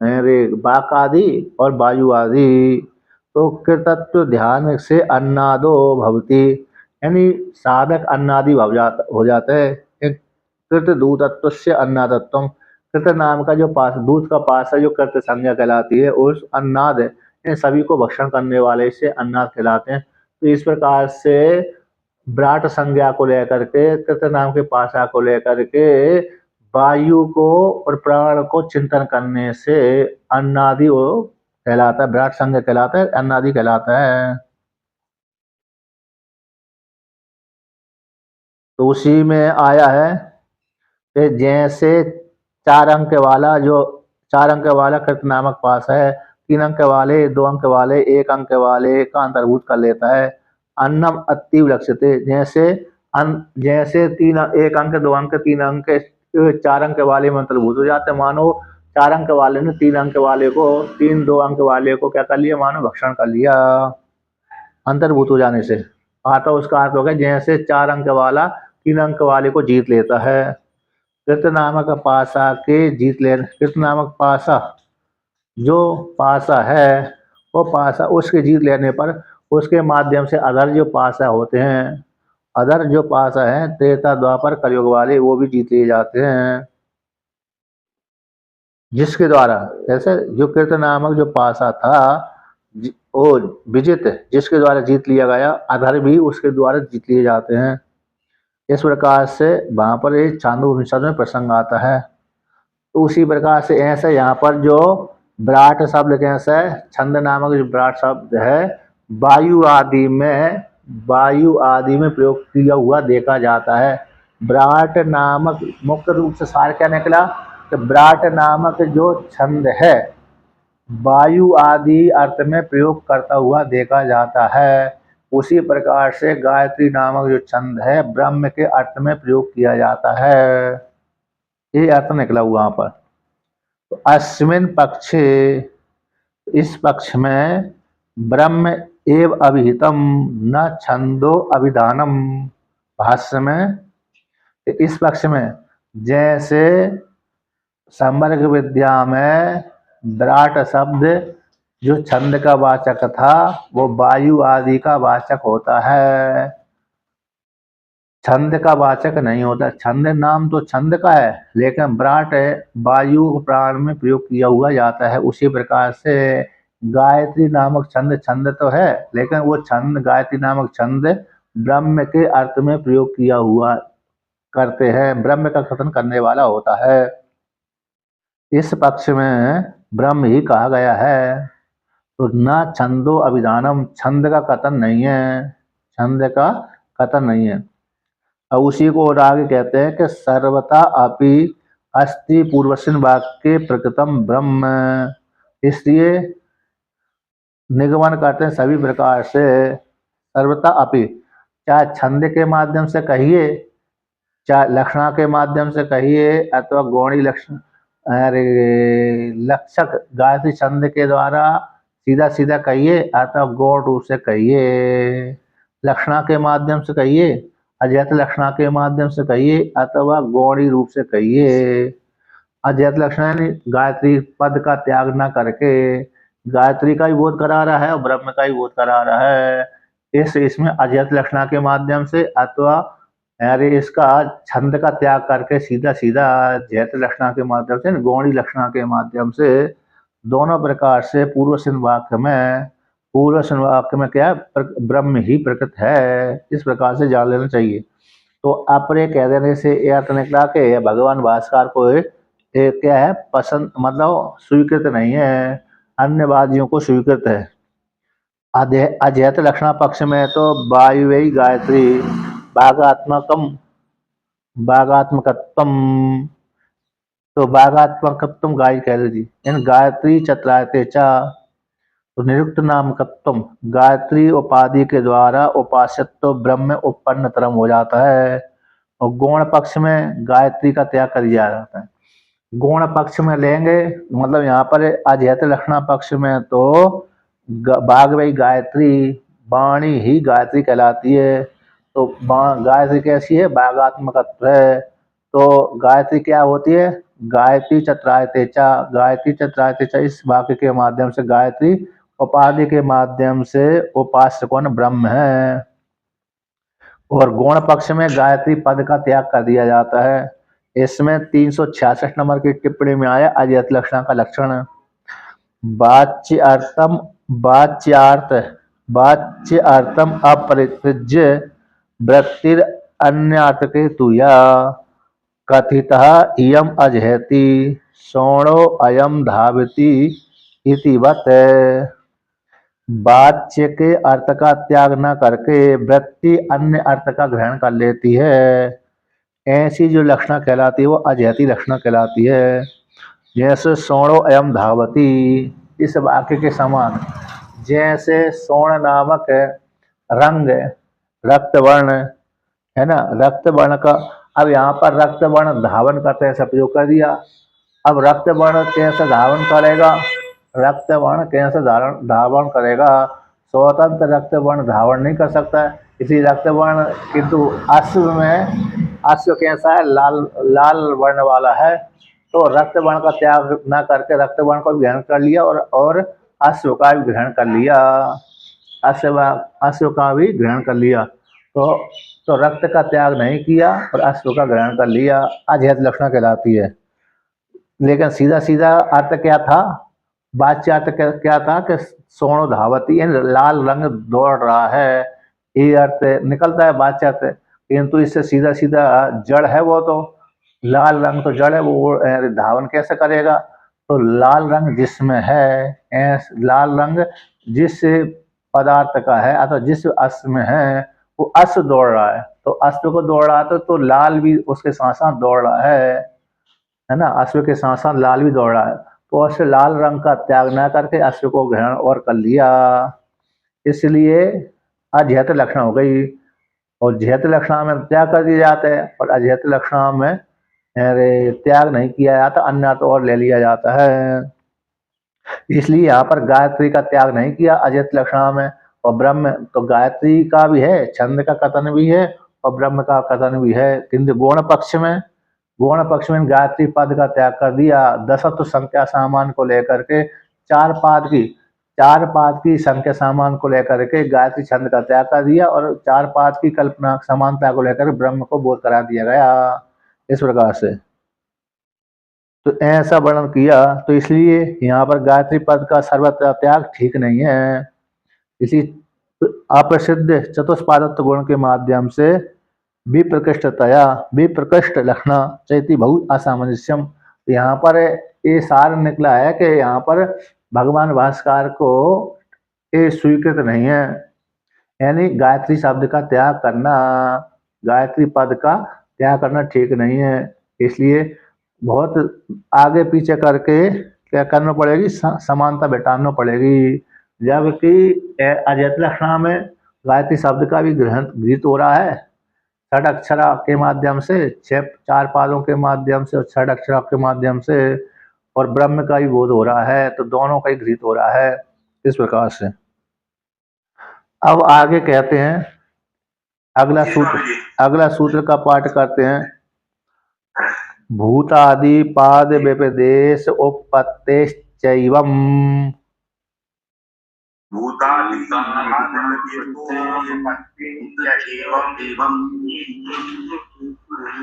बाक आदि और वायु आदि, तो कृतत्व ध्यान से अन्नादो भवति, यानी साधक अन्नादि हो जाता है। कृत दूतत्व से अन्नादत्व, कृत नाम का जो पास, दूध का पास है जो कृत संज्ञा कहलाती है, उस अन्नाद इन सभी को भक्षण करने वाले से अन्नाद कहलाते हैं। तो इस प्रकार से विराट संज्ञा को लेकर के, कृत नाम के पासा को लेकर के वायु को और प्राण को चिंतन करने से अन्नादि वो कहलाता है, विराट संज्ञा कहलाता है, अन्नादि कहलाता है। तो उसी में आया है कि जैसे 4 अंक वाला, जो 4 अंक वाला कृत नामक पास है, 3 अंक वाले, 2 अंक वाले, 1 अंक वाले का अंतर्भूत कर लेता है। अन्नम अति विलक्षिते, जैसे 1 अंक, 2 अंक, 3 अंक 4 अंक वाले में अंतर्भूत हो जाते हैं। मानो 4 अंक वाले ने 3 अंक वाले को, 2 अंक वाले को क्या कर लिया, मानो भक्षण कर लिया अंतर्भूत हो जाने से। आता उसका अर्थ हो गया जैसे 4 अंक वाला 3 अंक वाले को जीत लेता है। कृत नामक पासा के जीत ले, कृत नामक पासा जो पासा है, वो पासा उसके जीत लेने पर उसके माध्यम से अधर जो पासा होते हैं, अधर जो पासा है त्रेता द्वापर कलयुग वाले, वो भी जीत लिए जाते हैं। जिसके द्वारा, जैसे जो कृत नामक जो पासा था वो विजित, जिसके द्वारा जीत लिया गया, अधर भी उसके द्वारा जीत लिए जाते हैं। इस प्रकार से वहां पर एक छांदोग्य उपनिषद में प्रसंग आता है। तो उसी प्रकार से ऐसे यहाँ पर जो विराट शब्द कैसे छंद नामक जो विराट शब्द है वायु आदि में प्रयोग किया हुआ देखा जाता है। विराट नामक मुख्य रूप से सार क्या निकला कि विराट नामक जो छंद है वायु आदि अर्थ में प्रयोग करता हुआ देखा जाता है। उसी प्रकार से गायत्री नामक जो छंद है ब्रह्म के अर्थ में प्रयोग किया जाता है। ये अर्थ निकला हुआ वहां पर। तो अस्मिन पक्षे इस पक्ष में ब्रह्म एव अभिहितम न छंदो अभिधानम। भाष्य में इस पक्ष में जैसे संवर्ग विद्या में विराट शब्द जो छंद का वाचक था वो वायु आदि का वाचक होता है, छंद का वाचक नहीं होता। छंद नाम तो छंद का है लेकिन विराट वायु प्राण में प्रयोग किया हुआ जाता है। उसी प्रकार से गायत्री नामक छंद तो है लेकिन वो छंद गायत्री नामक छंद ब्रह्म के अर्थ में प्रयोग किया हुआ करते हैं, ब्रह्म का कथन करने वाला होता है। इस पक्ष में ब्रह्म ही कहा गया है। तो न छंदो अभिधानम, छंद का कथन नहीं है, छंद का कथन नहीं है। अब उसी को और आगे कहते हैं कि सर्वथा अपि अस्ति पूर्वस्मिन् वाक्ये प्रकृतम ब्रह्म। इसलिए निगमन करते हैं सभी प्रकार से सर्वथा अपि, चाहे छंद के माध्यम से कहिए चाहे लक्षणा के माध्यम से कहिए अथवा गौणी लक्षण लक्षक गायत्री छंद के द्वारा सीधा सीधा कहिए अथवा गौण रूप से कहिए, लक्षणा के माध्यम से कहिए, अजैत लक्षणा के माध्यम से कहिए अथवा गौणी रूप से कहिए। अजैत लक्षणा यानी गायत्री पद का त्याग न करके गायत्री का ही बोध करा रहा है और ब्रह्म का ही बोध करा रहा है। इसमें अजैत लक्षणा के माध्यम से अथवा अरे इसका छंद का त्याग करके सीधा सीधा जैत लक्षणा के माध्यम से गौणी लक्षणा के माध्यम से दोनों प्रकार से पूर्व वाक्य में क्या है ब्रह्म ही प्रकट है। इस प्रकार से जान लेना चाहिए। तो अपरे कह देने से यह अर्थ निकला कि भगवान भास्कर को क्या है पसंद मतलब स्वीकृत नहीं है, अन्यवादियों को स्वीकृत है। अजैत लक्षणा पक्ष में तो वायुवेयी गायत्री बागात्मकत्वम, तो बागात्मकत्वम गाय कह लीजिए इन गायत्री चतुरायते चा, तो निरुक्त नामकत्वम गायत्री उपाधि के द्वारा उपास्यत्व ब्रह्म उत्पन्न तरम हो जाता है। और गौण पक्ष में गायत्री का त्याग कर दिया जाता है। गौण पक्ष में लेंगे मतलब यहाँ पर अजैत लक्षणा पक्ष में तो बागवई गायत्री वाणी ही गायत्री कहलाती है। तो गायत्री कैसी है बागात्मकत्व है। तो गायत्री क्या होती है गायत्री चतुरायते चा, गायत्री चतुरायते चा इस वाक्य के माध्यम से गायत्री उपाधि के माध्यम से उपास्य कौन ब्रह्म है। और गौण पक्ष में गायत्री पद का त्याग कर दिया जाता है। इसमें 366 नंबर की टिप्पणी में आया अजैत लक्षणा का लक्षण वाच्यार्थम अपरित्यज्य वृत्तिर अन्यार्थ के तुया कथितः इयम अजहति सोणो अयम धावति इति वत। वाच्य के अर्थ का त्याग न करके वृत्ति अन्य अर्थ का ग्रहण कर लेती है। ऐसी जो लक्षणा कहलाती है वो अजहती लक्षणा कहलाती है। जैसे सोणो अयम धावती इस वाक्य के समान, जैसे सोण नामक रंग रक्त वर्ण है ना, रक्त वर्ण का अब यहाँ पर रक्त वर्ण धावन करते ऐसा प्रयोग कर दिया। अब रक्त वर्ण कैसे धावन करेगा, रक्त वर्ण कैसे धावन करेगा, स्वतंत्र रक्त वर्ण धावन नहीं कर सकता है। इसी रक्त वर्ण किंतु अश्व में अश्व कैसा है लाल वर्ण वाला है। तो रक्त वर्ण का त्याग न करके रक्त वर्ण को ग्रहण कर लिया और अश्व का भी ग्रहण कर लिया, अश्व का भी ग्रहण कर लिया। तो रक्त का त्याग नहीं किया और अश्व का ग्रहण कर लिया, अजैत लक्षणा कहलाती है। लेकिन सीधा सीधा अर्थ क्या था, वाच्य अर्थ क्या था कि सोणो धावती लाल रंग दौड़ रहा है, ये अर्थ निकलता है वाच्य अर्थ। किंतु इससे सीधा सीधा जड़ है वो तो लाल रंग तो जड़ है, वो धावन कैसे करेगा। तो लाल रंग जिसमें है, लाल रंग जिस पदार्थ का है अथवा जिस अश्व में है वो अश्व दौड़ रहा है, तो अश्व को दौड़ रहा है तो लाल भी उसके साथ साथ दौड़ रहा है ना, अश्व के साथ साथ लाल भी दौड़ रहा है, तो अश्व लाल रंग का त्याग न करके अश्व को ग्रहण और कर लिया, इसलिए अजेहत लक्षण हो गई। और जेहत लक्षणा में त्याग कर दिया जाता है और अजेहत लक्षणा में त्याग नहीं किया जाता, अन्य अर्थ और ले लिया जाता है। इसलिए यहाँ पर गायत्री का त्याग नहीं किया अजेहत लक्षणा में। और ब्रह्म तो गायत्री का भी है, छंद का कथन भी है और ब्रह्म का कथन भी है, किंतु गौण पक्ष में गायत्री पद का त्याग कर दिया। दशत्व संख्या सामान को लेकर के चार पाद की संख्या सामान को लेकर के गायत्री छंद का त्याग कर दिया और चार पाद की कल्पना समानता को लेकर ब्रह्म को बोध करा दिया गया इस प्रकार से। तो ऐसा वर्णन किया, तो इसलिए यहाँ पर गायत्री पद का सर्वत्र त्याग ठीक नहीं है। इसी अप्रसिद्ध चतुष्पादत्व गुण के माध्यम से विप्रकृष्ट लक्षण चैती बहुत असामंजस्यम। यहाँ पर ये सार निकला है कि यहाँ पर भगवान भास्कर को ये स्वीकृत नहीं है, यानी गायत्री शब्द का त्याग करना, गायत्री पद का त्याग करना ठीक नहीं है। इसलिए बहुत आगे पीछे करके क्या करना पड़ेगी, समानता बैठाना पड़ेगी। जबकि अजेहत लक्षणा में गायत्री शब्द का भी ग्रहण गृहीत हो रहा है छठ अक्षरा के माध्यम से, चार पादों के माध्यम से और छठ अक्षरा के माध्यम से, और ब्रह्म का भी बोध हो रहा है, तो दोनों का ही गृहीत हो रहा है इस प्रकार से। अब आगे कहते हैं अगला सूत्र का पाठ करते हैं। भूतादि पाद व्यपदेश उपपत्तिश्चैवम्।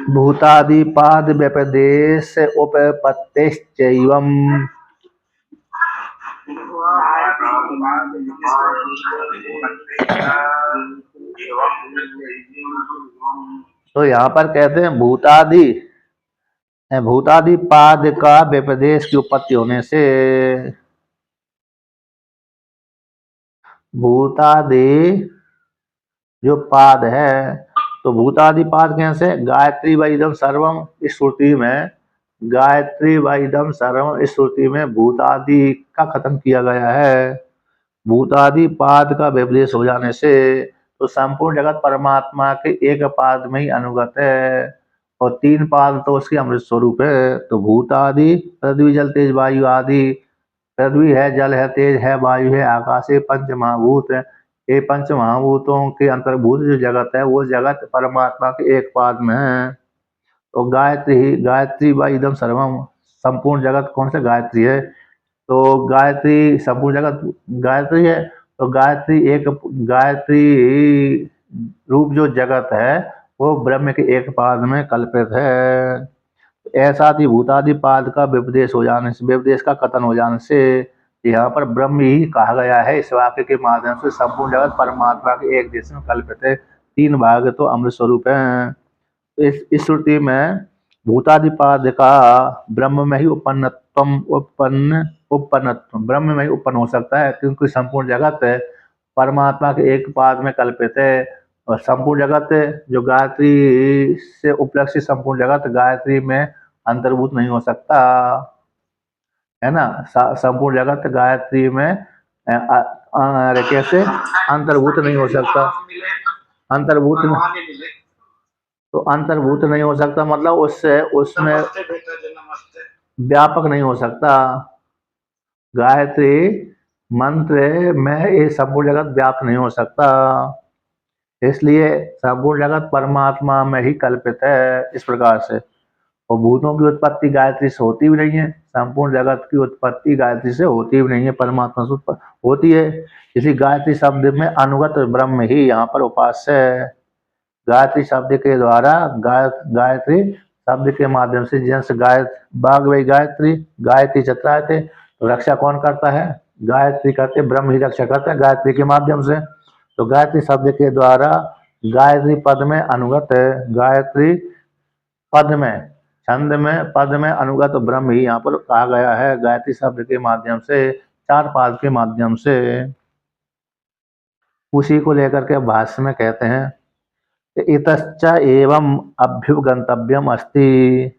भूतादि पाद व्यपदेश उपपत्तिश्चैवम्। तो यहाँ पर कहते हैं भूतादि पाद का व्यपदेश की उत्पत्ति होने से, भूतादि जो पाद है, तो भूतादि पाद कैसे, गायत्री व इदम सर्वम इस श्रुति में, गायत्री व इदम सर्वम इस श्रुति में भूतादि का कथन किया गया है। भूतादि पाद का व्यपदेश हो जाने से तो संपूर्ण जगत परमात्मा के एक पाद में ही अनुगत है, और तीन पाद तो उसके अमृत स्वरूप है। तो भूतादि पृथ्वी जल तेज वायु आदि, पृथ्वी है, जल है, तेज है, वायु है, आकाश है, पंच महाभूत है। ये पंच महाभूतों के अंतर्भूत जो जगत है वो जगत परमात्मा के एक पाद में है। तो गायत्री व इदम सर्वम, संपूर्ण जगत कौन सा, गायत्री है। तो गायत्री संपूर्ण जगत गायत्री है, तो गायत्री रूप जो जगत है वो ब्रह्म के एक पाद में कल्पित है। ऐसा ही भूतादि पाद का व्यपदेश हो जाने से, व्यपदेश का कथन हो जाने से यहाँ पर ब्रह्म ही कहा गया है। इस वाक्य के माध्यम से संपूर्ण जगत परमात्मा के एक देश में कल्पित है, तीन भाग तो अमृत स्वरूप है। इस श्रुति में भूतादि पाद का ब्रह्म में ही उपन्नत्व ब्रह्म में ही उत्पन्न हो सकता है, क्योंकि संपूर्ण जगत परमात्मा के एक पाद में कल्पित है। और संपूर्ण जगत जो गायत्री से उपलक्षित संपूर्ण जगत गायत्री में अंतर्भूत नहीं हो सकता, है ना। संपूर्ण जगत गायत्री में कैसे अंतर्भूत नहीं हो सकता, अंतर्भूत नहीं हो सकता, मतलब उसमें व्यापक नहीं हो सकता। गायत्री मंत्र में ये संपूर्ण जगत व्याप्त नहीं हो सकता, इसलिए संपूर्ण जगत परमात्मा में ही कल्पित है इस प्रकार से। और भूतों की उत्पत्ति गायत्री से होती भी नहीं है, संपूर्ण जगत की उत्पत्ति गायत्री से होती भी नहीं है, परमात्मा से होती है। इसी गायत्री शब्द में अनुगत ब्रह्म ही यहाँ पर उपास्य है। गायत्री शब्द के द्वारा गायत्री शब्द के माध्यम से जैसे बाघ वही गायत्री चतुरायते, तो रक्षा कौन करता है, गायत्री करते, ब्रह्म ही रक्षा करता है गायत्री के माध्यम से। तो गायत्री शब्द के द्वारा गायत्री पद में अनुगत है, गायत्री पद में छंद में पद में अनुगत ब्रह्म ही यहाँ पर कहा गया है गायत्री शब्द के माध्यम से, 4 पाद के माध्यम से। उसी को लेकर के भाष्य में कहते हैं कि इतश्च एवं अभ्युपगंतव्यम अस्ति,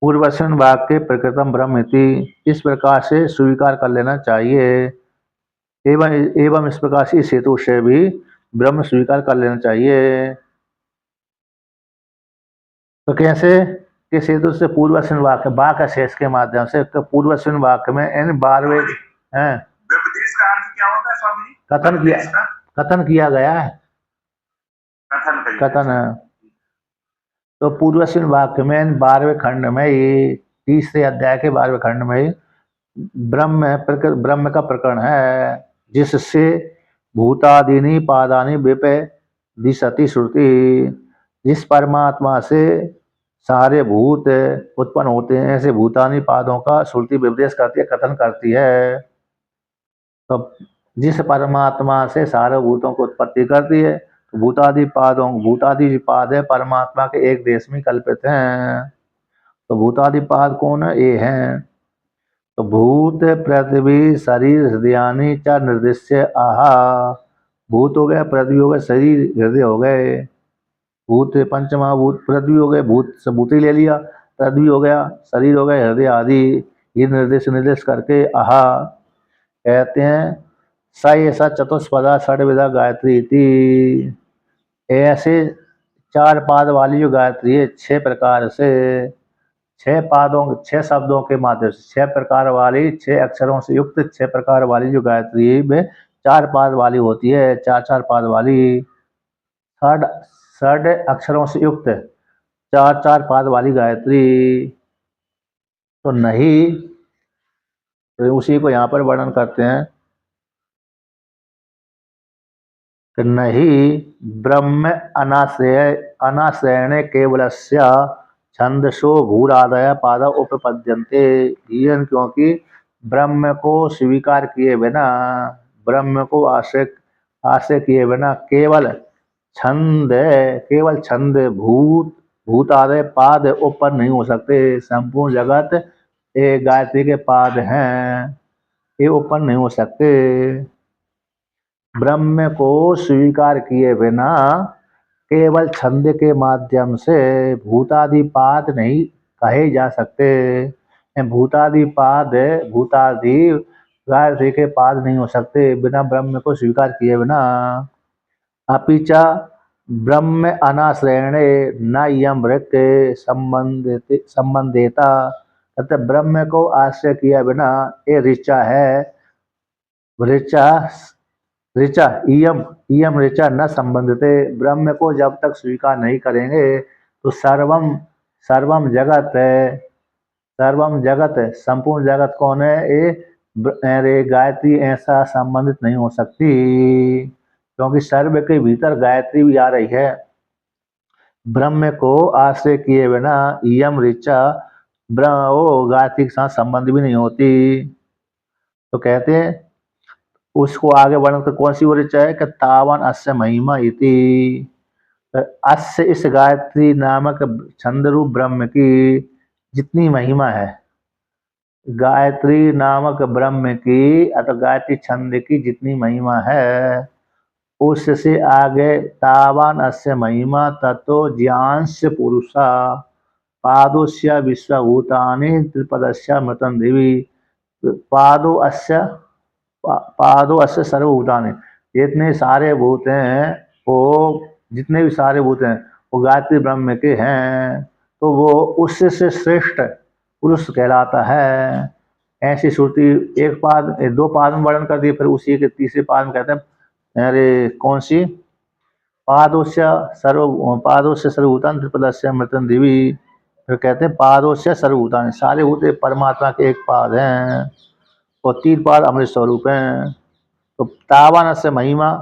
पूर्वस्मिन् वाक्ये प्रकृतम ब्रह्म इति, इस प्रकार से स्वीकार कर लेना चाहिए। एवं एवं इस प्रकार से इस हेतु से भी ब्रह्म स्वीकार कर लेना चाहिए। तो कैसे? किस हेतु से? पूर्वस्मिन् वाक्य, वाक्य शेष के माध्यम से। तो पूर्वस्मिन् वाक्य में इन 12वें हैं
व्यपदेश का अर्थ क्या होता है स्वामी जी?
कथन किया गया है। कथन है। तो पूर्वस्मिन् वाक्य में इन 12वें खंड में ही, तीसरे अध्याय के 12वें खंड में ही ब्रह्म का प्रकरण है, जिससे भूतादीनि पादानि विपदिशति श्रुति, जिस परमात्मा से सारे भूत उत्पन्न होते हैं, ऐसे भूतादि पादों का श्रुति विपदेश करती है, कथन करती है। तो जिस परमात्मा से सारे भूतों को उत्पत्ति करती है, तो भूतादि पाद है परमात्मा के एक देश में कल्पित हैं। तो भूतादि पाद कौन है? ये हैं। तो भूत पृथ्वी शरीर हृदयानि च निर्दिश्य आहा, भूत हो गया, पृथ्वी हो गया, शरीर हृदय हो गए। भूत पंचमहाभूत, पृथ्वी हो गए, भूत से भूत ही ले लिया, पृथ्वी हो गया, शरीर हो गया, हृदय आदि, ये निर्देश करके आहा कहते हैं। स ऐसा चतुष्पदा षड्विधा गायत्री थी, ऐसे 4 पाद वाली जो गायत्री है, 6 प्रकार से, 6 शब्दों के माध्यम से, 6 प्रकार वाली, 6 अक्षरों से युक्त 6 प्रकार वाली जो गायत्री में 4 पाद वाली होती है, 4 पाद वाली, 6 अक्षरों से युक्त 4 पाद वाली गायत्री। तो नहीं, तो उसी को यहाँ पर वर्णन करते हैं कि नहीं ब्रह्म अनाश्रयणे केवलस्य छंदसो भूरादय पाद उपपद्यन्ते, क्योंकि ब्रह्म को स्वीकार किए बिना, ब्रह्म को आश्रय किए बिना केवल छंद भूतादय पाद ऊपर नहीं हो सकते। संपूर्ण जगत ये गायत्री के पाद हैं, ये ऊपर नहीं हो सकते। ब्रह्म को स्वीकार किए बिना केवल छंद के माध्यम से भूतादि पाद नहीं कहे जा सकते। भूतादि गायत्री के पाद नहीं हो सकते बिना ब्रह्म को स्वीकार किए बिना। अपिच ब्रह्म अनाश्रयणे न यम वृत्ति संबंधेता, अतः ब्रह्म को आश्रय किया बिना ये ऋचा है, इयम ऋचा न संबंधते, ब्रह्म को जब तक स्वीकार नहीं करेंगे तो सर्वम जगत संपूर्ण जगत कौन है? ये गायत्री ऐसा संबंधित नहीं हो सकती, क्योंकि सर्व के भीतर गायत्री भी आ रही है। ब्रह्म को आश्रय किए बिना यम ऋचा गायत्री के साथ संबंध भी नहीं होती। तो कहते हैं उसको आगे वर्णन कर, कौन सी वो ऋचा है कि तावन अस्य महिमा इति, अस्य इस गायत्री नामक छंदरूप ब्रह्म की जितनी महिमा है, गायत्री नामक ब्रह्म की अथवा गायत्री छंद की जितनी महिमा है, उससे आगे तावान अस्य महिमा ततो ज्ञांश पुरुषा पादोस्य विश्वभूतानि त्रिपदस्य मृतं दिवि, पादो अस्य सर्वभूतानि, जितने सारे भूत हैं वो, जितने भी सारे भूत हैं वो गायत्री ब्रह्म के हैं, तो वो उससे श्रेष्ठ पुरुष कहलाता है। ऐसी श्रुति 2 पाद में वर्णन कर दिए, फिर उसी के तीसरे पाद में कहते हैं, अरे कौन सी? पादोस्य सर्वभूतानि त्रिपदस्य मृतं दिवि, फिर कहते हैं पादोस्य सर्वभूतानि, सारे भूत परमात्मा के एक पाद हैं और 3 पाद अमृत स्वरूप हैं। तो तावन से महिमा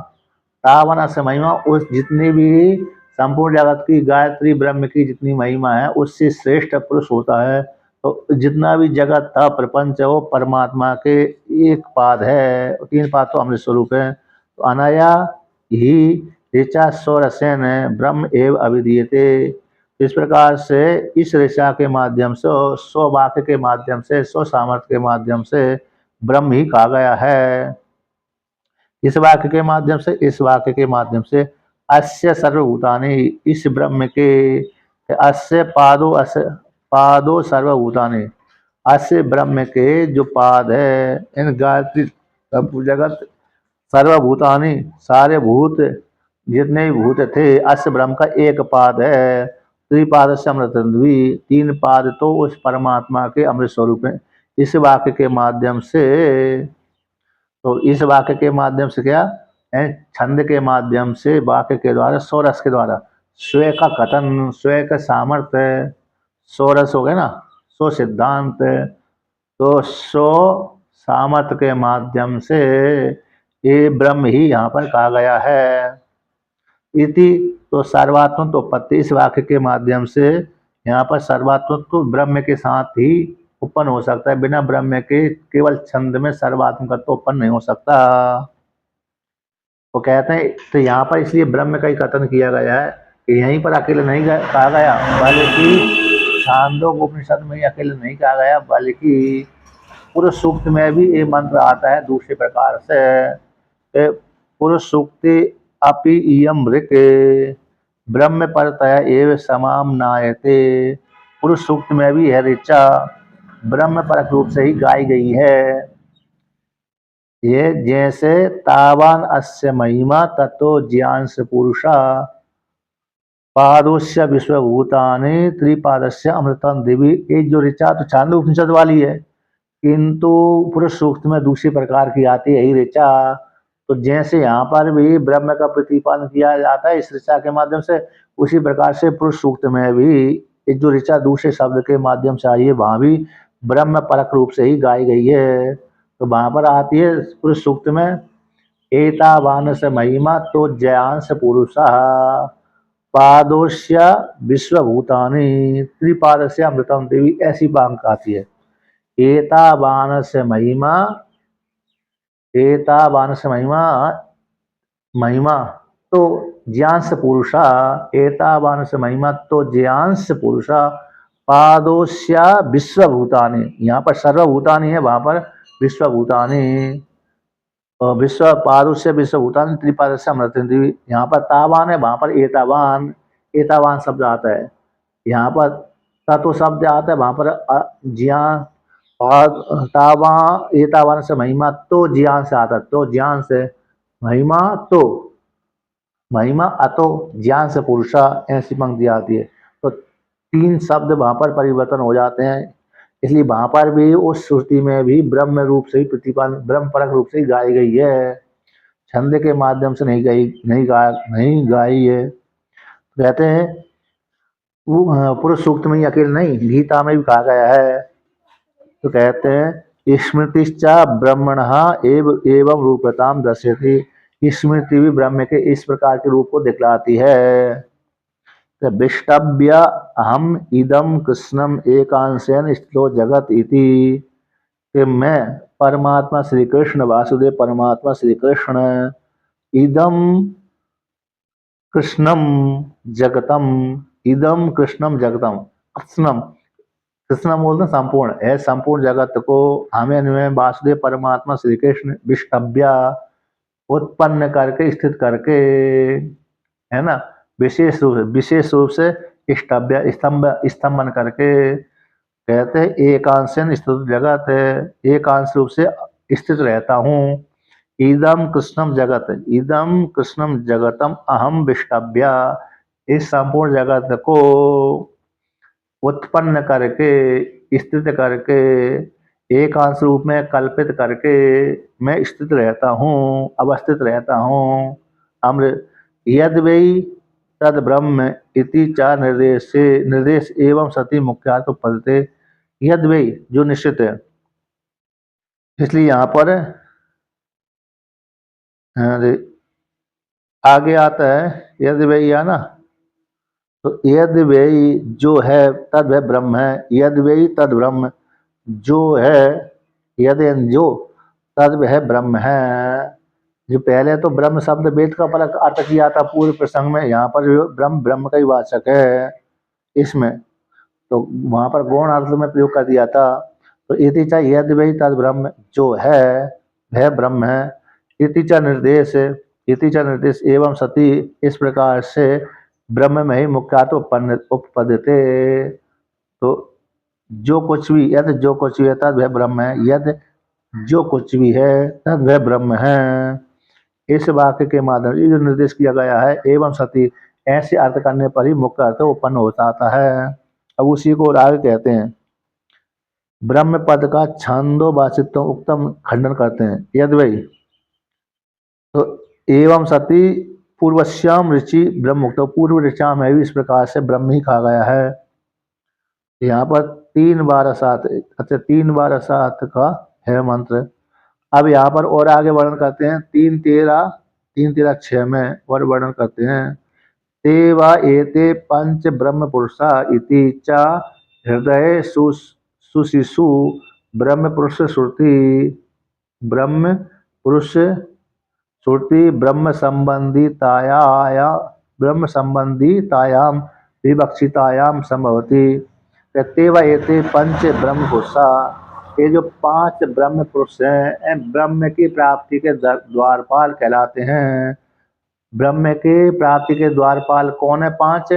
उस जितनी भी संपूर्ण जगत की गायत्री ब्रह्म की जितनी महिमा है उससे श्रेष्ठ पुरुष होता है। तो जितना भी जगत था प्रपंच है वो परमात्मा के एक पाद है, 3 पाद तो अमृत स्वरूप है। तो अनया ही ऋचा स्वरसेन ब्रह्म एव अभिधीयते, इस प्रकार से इस ऋचा के माध्यम से और स्ववाक्य के माध्यम से स्व सामर्थ्य के माध्यम से ब्रह्म ही कहा गया है। इस वाक्य के माध्यम से, इस वाक्य के माध्यम से अस्य सर्वभूतानि, इस ब्रह्म के, अस्य पादो सर्वभूतानि, अस्य ब्रह्म के जो पाद है, इन गायत्री जगत सर्वभूतानि, सारे भूत जितने भी भूत थे, अस्य ब्रह्म का एक पाद है। त्रिपाद से अमृतंद्वी, तीन पाद तो उस परमात्मा के अमृत स्वरूप में। इस वाक्य के माध्यम से, तो इस वाक्य के माध्यम से क्या है, छंद के माध्यम से, वाक्य के द्वारा, स्वरस के द्वारा, स्वयं का कथन, स्वयं का सामर्थ्य, स्वरस हो गया ना, स्व सिद्धांत, तो स्व सामर्थ्य के माध्यम से ये ब्रह्म ही यहाँ पर कहा गया है। इति, तो सर्वात्मक उत्पत्ति, इस वाक्य के माध्यम से यहाँ पर सर्वात्मक तो ब्रह्म के साथ ही उत्पन्न हो सकता है, बिना ब्रह्म के केवल छंद में सर्वात्मक तो उत्पन्न नहीं हो सकता। वो कहते हैं, तो यहाँ पर इसलिए ब्रह्म का ही कथन किया गया है कि यहीं पर अकेले नहीं कहा गया, बल्कि छांदोग्य उपनिषद में ही अकेले नहीं कहा गया, बल्कि पुरुष सूक्त में भी ये मंत्र आता है दूसरे प्रकार से। पुरुष सूक्ति अपि इयम ऋक् ब्रह्म परतया एव समाम नायते, पुरुष सूक्त में भी यह ऋचा ब्रह्म परक रूप से ही गाई गई है। ये जैसे तावान अस्य महिमा ततो ज्ञानस्य पुरुषा पादोस्य विश्वभूतानि त्रिपादस्य अमृतम दिवी, ये जो ऋचा तो छांदोग्य उपनिषद वाली है, किंतु पुरुष सूक्त में दूसरी प्रकार की आती है यही ऋचा। तो जैसे यहाँ पर भी ब्रह्म का प्रतिपादन किया जाता है इस ऋचा के माध्यम से, उसी प्रकार से पुरुष सूक्त में भी एक जो ऋचा दूसरे शब्द के माध्यम से आई है, वहां भी ब्रह्म परक रूप से ही गाई गई है। तो वहां पर आती है पुरुष सूक्त में, एतावान से महिमा तो जयांश पुरुषा पादोश्य विश्वभूतानि त्रिपादस्य अमृतम देवी, ऐसी बात आती है। एतावान से महिमा, एतावान से महिमा, महिमा तो ज्ञांश पुरुषा, एतावान से महिमा तो ज्ञांश पुरुषा पादोश्य विश्वभूतानि, यहाँ पर सर्वभूतानि है, वहां पर विश्वभूतानि, विश्व पादोश्य विश्वभूतानि त्रिपादस्य अमृतम देवी, यहाँ पर तावान है, वहां पर एतावान, एतावान शब्द आता है। यहाँ पर तत्व शब्द आता है, वहां पर ज्ञान, और तावा एतावान से महिमा तो ज्ञान से आता, तो ज्ञान से महिमा, तो महिमा अतो ज्ञान से पुरुषा, ऐसी पंक्ति आती है। तो तीन शब्द वहां पर परिवर्तन हो जाते हैं, इसलिए वहां पर भी उस श्रुति में भी ब्रह्म रूप से ही प्रतिपादन, ब्रह्म परक रूप से ही गाई गई है, छंद के माध्यम से नहीं गाई है। कहते हैं पुरुष सूक्त में ही अकेले नहीं, गीता में भी कहा गया है। तो कहते हैं स्मृतिश्चा ब्रह्मण एवं रूपताम दर्शयति, स्मृति भी ब्रह्म के इस प्रकार के रूप को दिखलाती है। तो विष्टभ्य अहम इदम कृष्णम एकांशेन स्थितो जगत इति, कि मैं परमात्मा श्री कृष्ण, वासुदेव परमात्मा श्री कृष्ण, इदम कृष्णम जगतम, इदम कृष्णम जगतम, कृष्णम, कृष्ण बोलते संपूर्ण है, संपूर्ण जगत को हमें में वासुदेव परमात्मा श्री कृष्ण विष्टभ्य उत्पन्न करके, स्थित करके, है ना, विशेष रूप से इष्टभ्य, स्तंभन करके, कहते हैं एकांशन स्थित जगत है, एकांश रूप से स्थित रहता हूँ। इदम कृष्णम जगत, इदम कृष्णम जगतम अहम विष्टभ्य, इस संपूर्ण जगत को उत्पन्न करके, स्थित करके, एकांश रूप में कल्पित करके मैं स्थित रहता हूँ, अवस्थित रहता हूँ। अमृत यद वै तद ब्रह्म इति चा निर्देश एवं सती मुख्यार्थ पदते, यद वै जो निश्चित है, इसलिए यहाँ पर आगे आता है यद वै, या ना, तो यद वै जो है तद वह ब्रह्म है, यद वै तद ब्रह्म जो है, यद जो तद वह ब्रह्म है। जो पहले तो ब्रह्म शब्द वेद का परक अर्थ किया था पूर्व प्रसंग में, यहाँ पर ब्रह्म ब्रह्म का ही वाचक है, इसमें तो वहाँ पर गौण अर्थ में प्रयोग कर दिया था। तो इति च यद वही तद ब्रह्म, जो है वह ब्रह्म है। इति च निर्देश एवं सती, इस प्रकार से ब्रह्म में ही मुख्यार्थ उपपद्यते। तो जो कुछ भी, यद जो कुछ भी है तद वह ब्रह्म है, यद जो कुछ भी है तद वह ब्रह्म है। इस वाक्य के माध्यम से जो निर्देश किया गया है एवं सती, ऐसे अर्थ करने पर ही मुख्य अर्थ उत्पन्न हो जाता है। अब उसी को आगे कहते हैं, ब्रह्म पद का छांदोबाचित्व उत्तम खंडन करते हैं। यद वही, तो एवं सती पूर्वश्याम ऋषि ब्रह्म, तो पूर्व ऋचा में भी इस प्रकार से ब्रह्म ही कहा गया है। यहाँ पर 3 बार सात, अच्छा 3 बार सात का है मंत्र। अब यहाँ पर और आगे वर्णन करते हैं 3-13 में और वर्णन करते हैं। ते वा एते पंच ब्रह्म पुरुषा इति च हृदय सुशिशु ब्रह्म पुरुष श्रुति, ब्रह्म पुरुष श्रुति ब्रह्म संबंधितायाम विवक्षितायाम संभवती। ते वा एते पंच ब्रह्म पुरुषा, ये जो 5 ब्रह्म पुरुष हैं ब्रह्म की प्राप्ति के द्वारपाल कहलाते हैं। ब्रह्म के प्राप्ति के द्वारपाल कौन है? 5।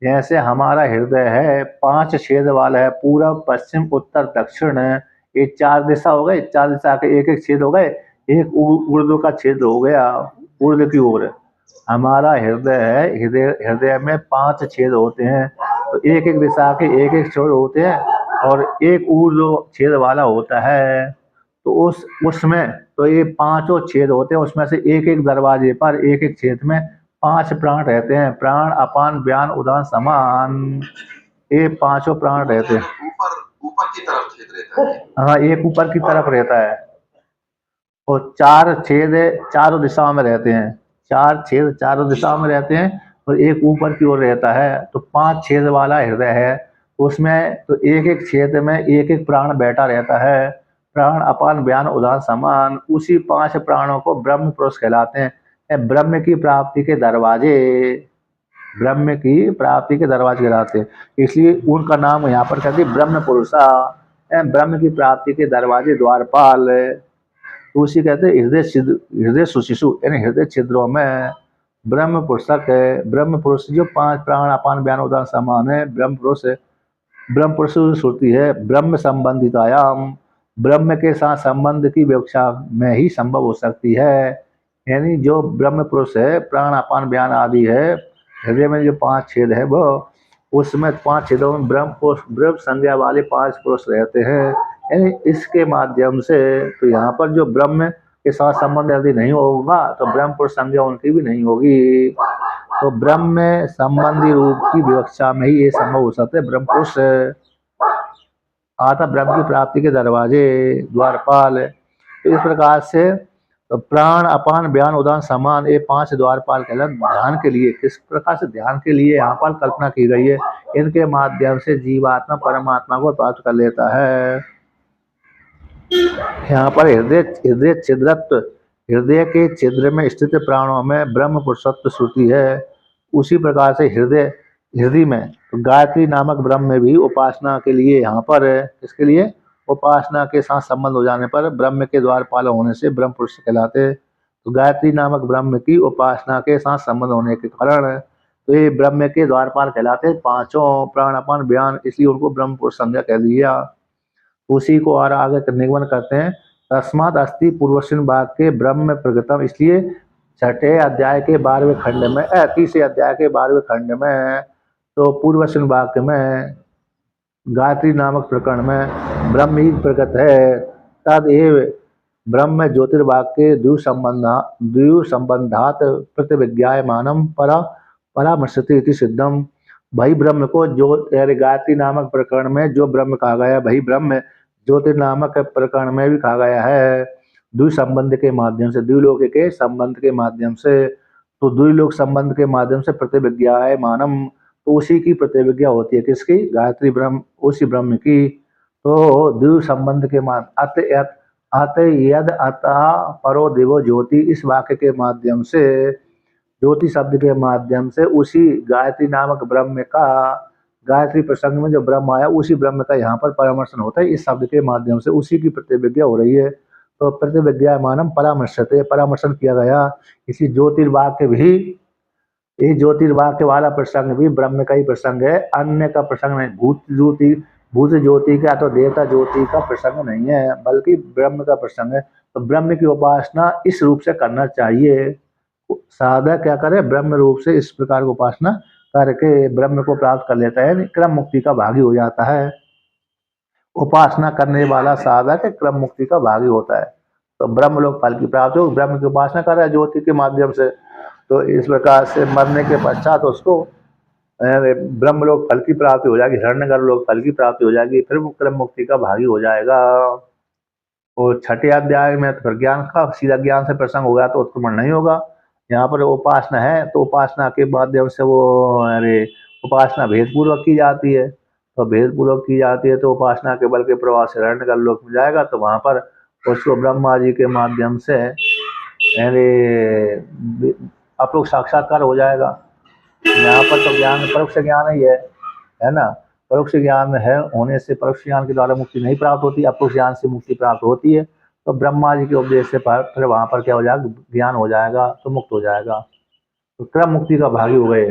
जैसे हमारा हृदय है 5 छेद वाला है, पूर्व पश्चिम उत्तर दक्षिण है, ये 4 दिशा हो गए, 4 दिशा के एक दिशा हो गए, एक ऊर्ध्व का छेद हो गया ऊर्ध्व की ओर। हमारा हृदय है, हृदय में 5 छेद होते हैं, तो एक एक दिशा के एक एक छेद होते हैं और एक ऊर्ध्व छेद वाला होता है। तो उसमें तो ये 5 छेद होते हैं, उसमें से एक एक दरवाजे पर एक एक छेद में 5 प्राण रहते हैं। प्राण अपान व्यान उदान समान, ये 5 प्राण रहते हैं।
ऊपर की तरफ छेद रहता है।
हाँ, एक ऊपर की तरफ रहता है और 4 छेद चारों दिशाओं में रहते हैं। 4 छेद चारों दिशाओं में रहते हैं और एक ऊपर की ओर रहता है। तो 5 छेद वाला हृदय है, उसमें तो एक एक छेद में एक एक प्राण बैठा रहता है। प्राण अपान व्यान उदान समान, उसी 5 प्राणों को ब्रह्म पुरुष कहलाते हैं। ब्रह्म की प्राप्ति के दरवाजे, ब्रह्म की प्राप्ति के दरवाजे कहलाते हैं, इसलिए उनका नाम यहाँ पर कहते हैं ब्रह्म पुरुषा, ब्रह्म की प्राप्ति के दरवाजे द्वारपाल। तो उसी कहते हैं हृदय सुशिशु, यानी हृदय छिद्रों में ब्रह्म पुरुषक है। ब्रह्म पुरुष जो 5 प्राण अपान व्यान उदान समान है, ब्रह्म पुरुष श्रुति है। ब्रह्म संबंधितायाम, ब्रह्म के साथ संबंध की विवक्षा में ही संभव हो सकती है। यानी जो ब्रह्म पुरुष है, प्राण अपान व्यान आदि है, हृदय में जो 5 छेद है वो, उसमें 5 छेदों में ब्रह्म संज्ञा वाले 5 पुरुष रहते हैं। यानी इसके माध्यम से तो यहाँ पर जो ब्रह्म के साथ संबंध यदि नहीं होगा तो ब्रह्म पुरुष संज्ञा उनकी भी नहीं होगी। तो ब्रह्म संबंधी रूप की विवक्षा में ही ये संभव हो सकता है। ब्रह्म पुरुष आता ब्रह्म की प्राप्ति के दरवाजे द्वारपाल। तो इस प्रकार से तो प्राण अपान व्यान उदान समान, ये 5 द्वारपाल कहलाते। ध्यान के लिए, किस प्रकार से ध्यान के लिए यहाँ पर कल्पना की गई है, इनके माध्यम से जीवात्मा परमात्मा को प्राप्त कर लेता है। यहाँ पर हृदय छिद्रत्व, हृदय के छिद्र में स्थित प्राणों में ब्रह्म पुरुषत्व श्रुति है। उसी प्रकार से हृदय में तो गायत्री नामक ब्रह्म में भी उपासना के लिए, यहाँ पर किसके लिए? उपासना के साथ संबंध हो जाने पर ब्रह्म के द्वारपाल होने से ब्रह्म पुरुष कहलाते। तो गायत्री नामक ब्रह्म की उपासना के साथ संबंध होने के कारण तो ये ब्रह्म के द्वारपाल कहलाते। 5 प्राण अपान व्यान, इसलिए उनको ब्रह्म पुरुष संज्ञा कह दिया। उसी को और आगे निगमन करते हैं, तस्मात् अस्ति पूर्वस्मिन् वाक्ये ब्रह्म प्रगतम, इसलिए 6ठे अध्याय के 12वें खंड में, 30वें अध्याय के 12वें खंड में, तो पूर्वस्मिन् वाक्य में गायत्री नामक प्रकरण में ब्रह्म ही प्रकट है। तदेव ब्रह्म ज्योतिर्वाक्ये द्वि संबंधात प्रतिविज्ञायमानम परामर्शते इति सिद्धम। भाई ब्रह्म को जो गायत्री नामक प्रकरण में जो ब्रह्म कहा गया, भाई ब्रह्म ज्योतिर्नामक प्रकरण में भी कहा गया है। द्विसंबंध के माध्यम से, द्विलोक के संबंध के माध्यम से, तो द्विलोक संबंध के माध्यम से प्रतिविज्ञायमानम, तो उसी की प्रतिविज्ञा होती है। किसकी? गायत्री ब्रह्म, उसी ब्रह्म की। तो द्वि संबंध के अत यद अतः परो देवो ज्योति, इस वाक्य के माध्यम से, ज्योति शब्द के माध्यम से उसी गायत्री नामक ब्रह्म का गायत्री प्रसंग में जो ब्रह्म आया उसी ब्रह्म का यहाँ पर परामर्शन होता है इस शब्द के माध्यम से, उसी की प्रतिविज्ञा हो रही है। तो प्रतिविज्ञामानम परामर्शते, परामर्शन किया गया। इसी ज्योतिर्वाक्य भी, ये ज्योतिर्वाक्य वाला प्रसंग भी ब्रह्म का ही प्रसंग है, अन्य का प्रसंग नहीं। भूत ज्योति का तो देवता ज्योति का प्रसंग नहीं है, बल्कि ब्रह्म का प्रसंग है। तो ब्रह्म की उपासना इस रूप से करना चाहिए। साधक क्या करे, ब्रह्म रूप से इस प्रकार की उपासना करके ब्रह्म को प्राप्त कर लेता है, क्रम मुक्ति का भागी हो जाता है। उपासना करने वाला साधक क्रम मुक्ति का भागी होता है। तो ब्रह्म लोग फल की प्राप्ति हो, ब्रह्म की उपासना कर रहा है ज्योति के माध्यम से, तो इस प्रकार से मरने के पश्चात उसको ब्रह्म लोग फल की प्राप्ति हो जाएगी, हिरण्यगर्भ लोग फल की प्राप्ति हो जाएगी, फिर वो क्रम मुक्ति का भागी हो जाएगा। और छठे अध्याय में तो ज्ञान का सीधा ज्ञान से प्रसंग हो गया तो उत्क्रमण नहीं होगा। यहाँ पर उपासना है तो उपासना के माध्यम से वो उपासना भेदपूर्वक की जाती है, तो भेदपूर्वक की जाती है तो उपासना के बल के प्रभाव से हिरण्यगर्भ लोक में जाएगा, तो वहाँ पर उसको ब्रह्मा जी के माध्यम से अपरोक्ष साक्षात्कार हो जाएगा। यहाँ पर तो ज्ञान परोक्ष ज्ञान ही है ना। परोक्ष ज्ञान है होने से परोक्ष ज्ञान के द्वारा मुक्ति नहीं प्राप्त होती, अपरोक्ष ज्ञान से मुक्ति प्राप्त होती है। तो ब्रह्मा जी के उपदेश से फिर वहाँ पर क्या हो जाएगा, ज्ञान हो जाएगा तो मुक्त हो जाएगा, तो क्रम मुक्ति का भागी हो गए।